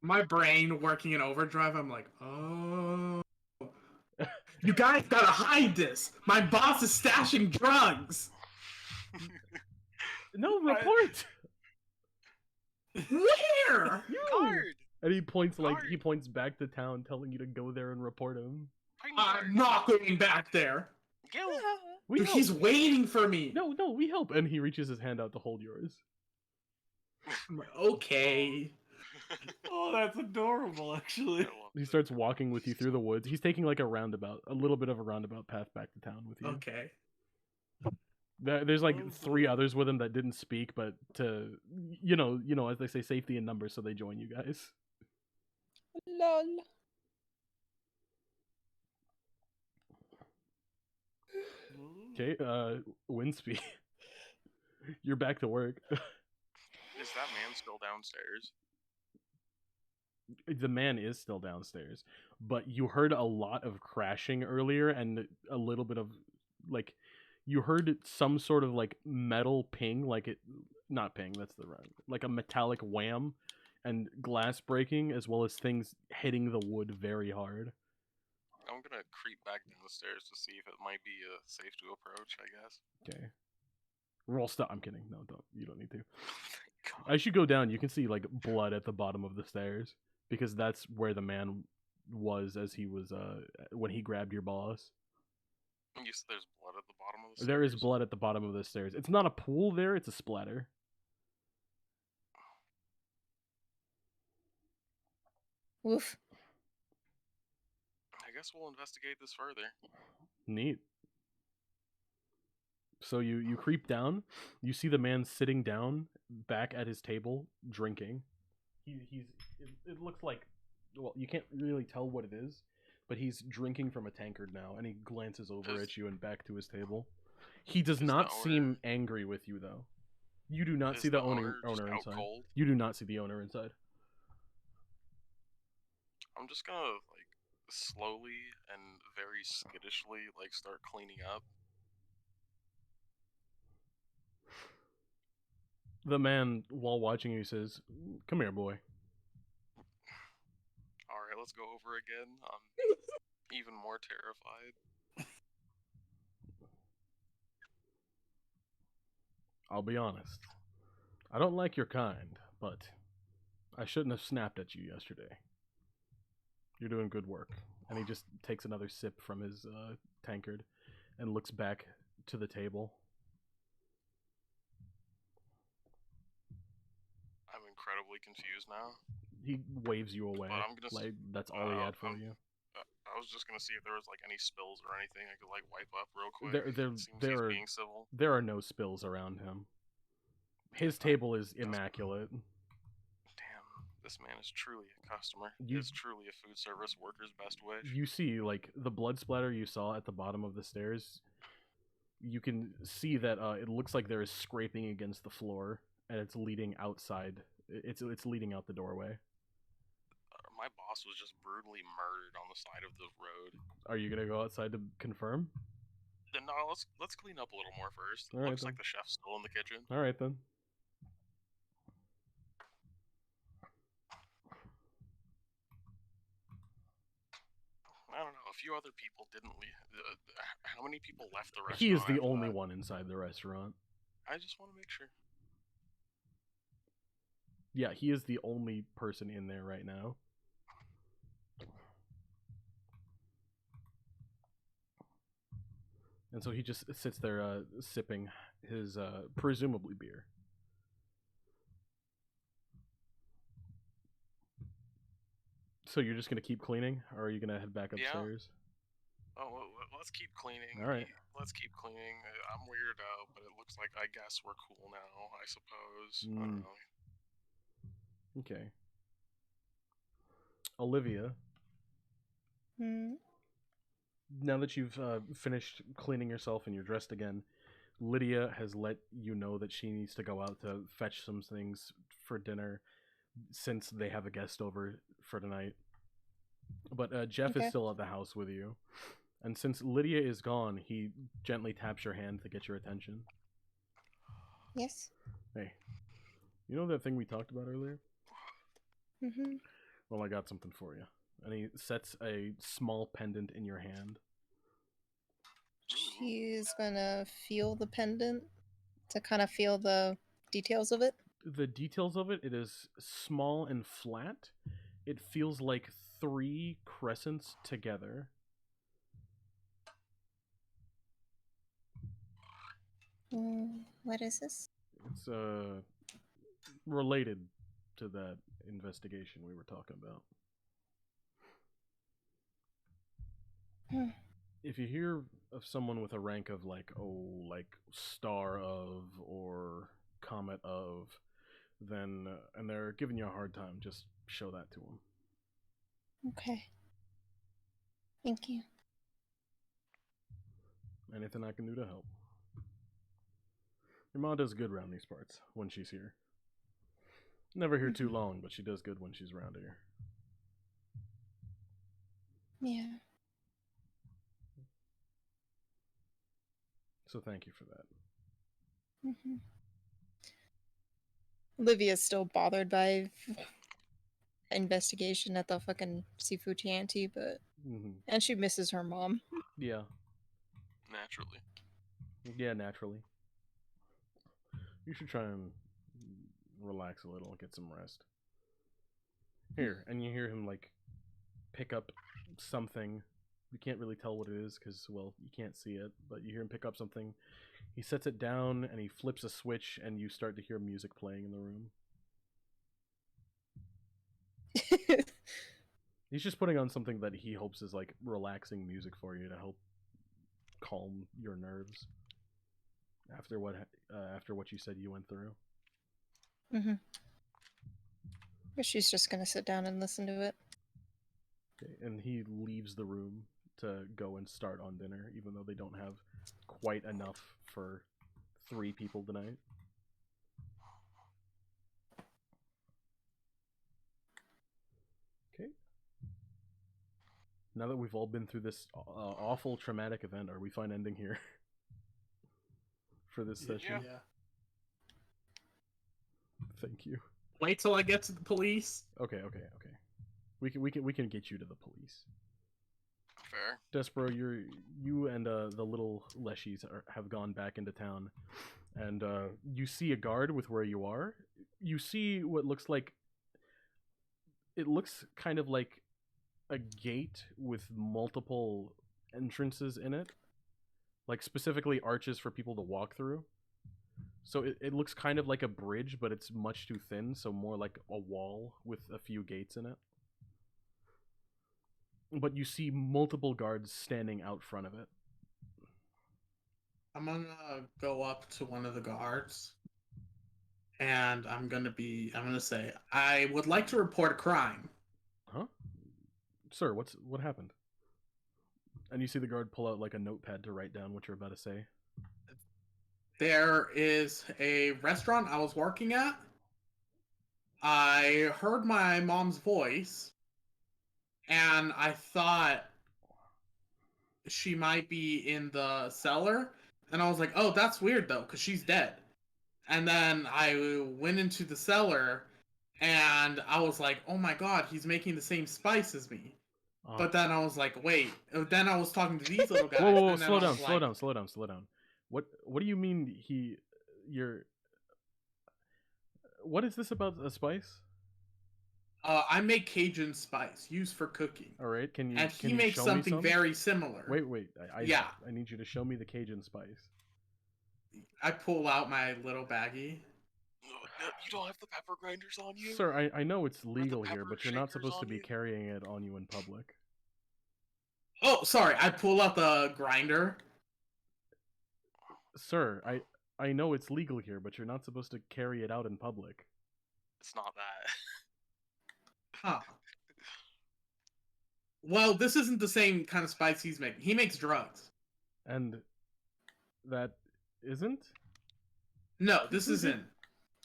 My brain working in overdrive, I'm like, oh. You guys gotta hide this! My boss is stashing drugs! No, report! Where? Guard! And he points back to town, telling you to go there and report him. I'm not going back there! Gil! He's waiting for me! No, we help! And he reaches his hand out to hold yours. Okay. Oh, that's adorable, actually. He starts walking with you through the woods. He's taking like a little bit of a roundabout path back to town with you. Okay. There's like 3 others with him that didn't speak, but to you know, as they say, safety in numbers, so they join you guys. Lol. Okay, Windspeed. You're back to work. Is that man still downstairs? The man is still downstairs, but you heard a lot of crashing earlier and a little bit of like, you heard some sort of like metal ping, not ping, that's the wrong, like a metallic wham and glass breaking, as well as things hitting the wood very hard. I'm gonna creep back down the stairs to see if it might be safe to approach, I guess. Okay. Roll stop. I'm kidding. No, don't. You don't need to. As you go down, you can see like blood at the bottom of the stairs, because that's where the man was as he was when he grabbed your boss. You said there's blood at the bottom of the stairs? There is blood at the bottom of the stairs. It's not a pool there, it's a splatter. Oof. I guess we'll investigate this further. Neat. So you creep down, you see the man sitting down back at his table drinking. It looks like, well, you can't really tell what it is, but he's drinking from a tankard now, and he glances over at you and back to his table. He does not seem angry with you, though. You do not see the owner inside. Cold? You do not see the owner inside. I'm just gonna like slowly and very skittishly like start cleaning up. The man, while watching you, says, "Come here, boy." Alright, let's go over again. I'm even more terrified. I'll be honest. I don't like your kind, but I shouldn't have snapped at you yesterday. You're doing good work. And he just takes another sip from his tankard and looks back to the table. I'm incredibly confused now. He waves you away. But I'm gonna like that's all he had for you. I was just gonna see if there was like any spills or anything I could like wipe up real quick. There are being civil. There are no spills around him. His table is immaculate. Damn, This man is truly a customer. He is truly a food service worker's best wish. You see, like, the blood splatter you saw at the bottom of the stairs, you can see that it looks like there is scraping against the floor, and it's leading outside. It's leading out the doorway. My boss was just brutally murdered on the side of the road. Are you gonna go outside to confirm? Then no, let's clean up a little more first. All right, Looks then. like the chef's still in the kitchen. All right then. I don't know. A few other people didn't leave. How many people left the restaurant? He is the only one inside the restaurant. I just want to make sure. Yeah, he is the only person in there right now. And so he just sits there sipping his presumably beer. So you're just going to keep cleaning, or are you going to head back upstairs? Yeah. Oh, let's keep cleaning. All right. Let's keep cleaning. I'm weirdo, but it looks like I guess we're cool now, I suppose. I don't know. Okay. Olivia. Now that you've finished cleaning yourself and you're dressed again, Lydia has let you know that she needs to go out to fetch some things for dinner since they have a guest over for tonight. But Jeff is still at the house with you. And since Lydia is gone, he gently taps your hand to get your attention. Yes. Hey, you know that thing we talked about earlier? Mm-hmm. Well, I got something for you. And he sets a small pendant in your hand. She's gonna feel the pendant to kind of feel the details of it. The details of it, it is small and flat. It feels like 3 crescents together. What is this? It's related to that investigation we were talking about. If you hear of someone with a rank of like star of or comet of, then and they're giving you a hard time, just show that to them. Okay. Thank you. Anything I can do to help. Your mom does good around these parts when she's here. Never here too long, but she does good when she's around here. Yeah. So thank you for that. Mm-hmm. Olivia's still bothered by investigation at the fucking seafood shanty, but and she misses her mom. Yeah. Naturally. Yeah, naturally. You should try and relax a little and get some rest. Here, and you hear him like pick up something. You can't really tell what it is because, well, you can't see it, but you hear him pick up something. He sets it down and he flips a switch and you start to hear music playing in the room. He's just putting on something that he hopes is like relaxing music for you to help calm your nerves after what you said you went through. But she's just gonna sit down and listen to it. Okay, and he leaves the room to go and start on dinner, even though they don't have quite enough for 3 people tonight. Okay. Now that we've all been through this awful traumatic event, are we fine ending here for this session? Yeah. Thank you. Wait till I get to the police. Okay. We can get you to the police. Fair. Despero, you and the little Leshies have gone back into town, and you see a guard with where you are. You see what looks like. It looks kind of like a gate with multiple entrances in it, like specifically arches for people to walk through. So it looks kind of like a bridge, but it's much too thin, so more like a wall with a few gates in it. But you see multiple guards standing out front of it. I'm gonna go up to one of the guards and I'm gonna say, I would like to report a crime. Huh? Sir, what happened? And you see the guard pull out like a notepad to write down what you're about to say. There is a restaurant I was working at. I heard my mom's voice, and I thought she might be in the cellar. And I was like, oh, that's weird, though, because she's dead. And then I went into the cellar, and I was like, oh my god, he's making the same spice as me. But then I was like, wait. Then I was talking to these little guys. Whoa, and slow down. What do you mean you're... What is this about a spice? I make Cajun spice used for cooking. All right, can you? And can he you makes show something me some? very similar. Wait. Yeah. I need you to show me the Cajun spice. I pull out my little baggie. No, you don't have the pepper grinders on you? Sir, I know it's legal the here, pepper but you're not supposed to shakers be on you? carrying it on you in public. Oh, sorry. I pull out the grinder. Sir, I know it's legal here, but you're not supposed to carry it out in public. It's not that. Huh. Well, this isn't the same kind of spice he's making. He makes drugs. And that isn't? No, this isn't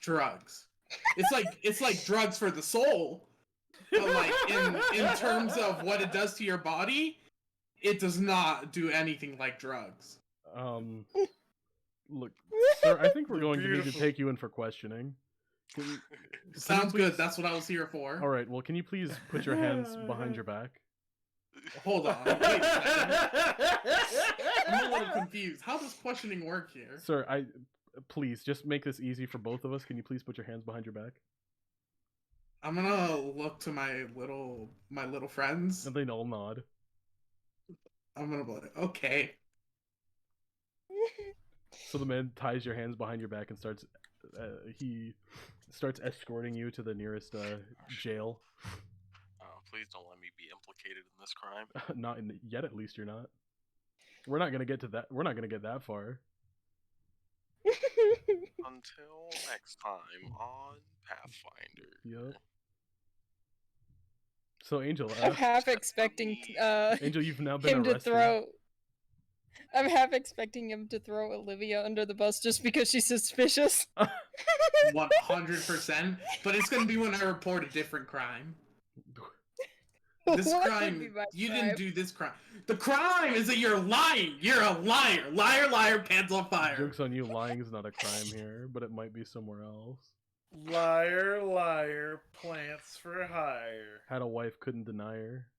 drugs. It's like drugs for the soul. But like in terms of what it does to your body, it does not do anything like drugs. Look, sir, I think we're going to need to take you in for questioning. Sounds good. That's what I was here for. All right. Well, can you please put your hands behind your back? Hold on. Wait a second. I'm a little confused. How does questioning work here? Sir, please just make this easy for both of us. Can you please put your hands behind your back? I'm gonna look to my little friends. And they all nod. I'm gonna be like, okay. So the man ties your hands behind your back and starts. He starts escorting you to the nearest jail. Oh, please don't let me be implicated in this crime. Not yet, at least you're not. We're not gonna get to that. We're not gonna get that far. Until next time on Pathfinder. Yep. So Angel, I'm half expecting Angel, you've now been him arrested. to throw. I'm half expecting him to throw Olivia under the bus just because she's suspicious. 100%. But it's gonna be when I report a different crime. This What would crime, be my you crime? didn't do this crime. The crime is that you're lying. You're a liar. Liar, liar, pants on fire. Joke's on you, lying is not a crime here, but it might be somewhere else. Liar, liar, plants for hire. Had a wife, couldn't deny her.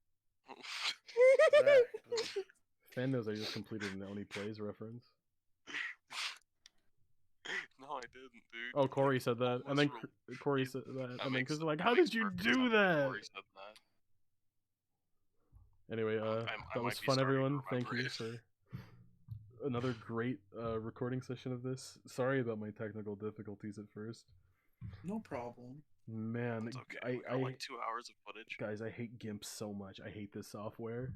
Exactly. Fan knows I just completed an Oni Plays reference. No, I didn't, dude. Oh, Corey said that, and then Corey said that, and then Chris was like, "How did you do that?" Corey said that. Anyway, I that was might be fun, starting to everyone. Thank remember you it. for another great recording session of this. Sorry about my technical difficulties at first. No problem. Man, It's okay. We got like 2 hours of footage. guys, I hate GIMP so much. I hate this software.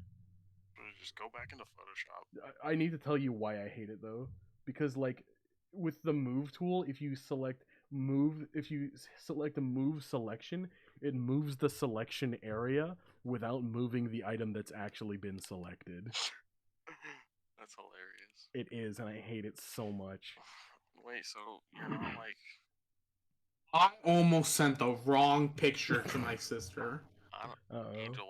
Just go back into Photoshop. I need to tell you why I hate it though, because like with the move tool, if you select a move selection, it moves the selection area without moving the item that's actually been selected. That's hilarious. It is, and I hate it so much. Wait, so you're not like... I almost sent the wrong picture to my sister. I don't... Uh-oh. Angel,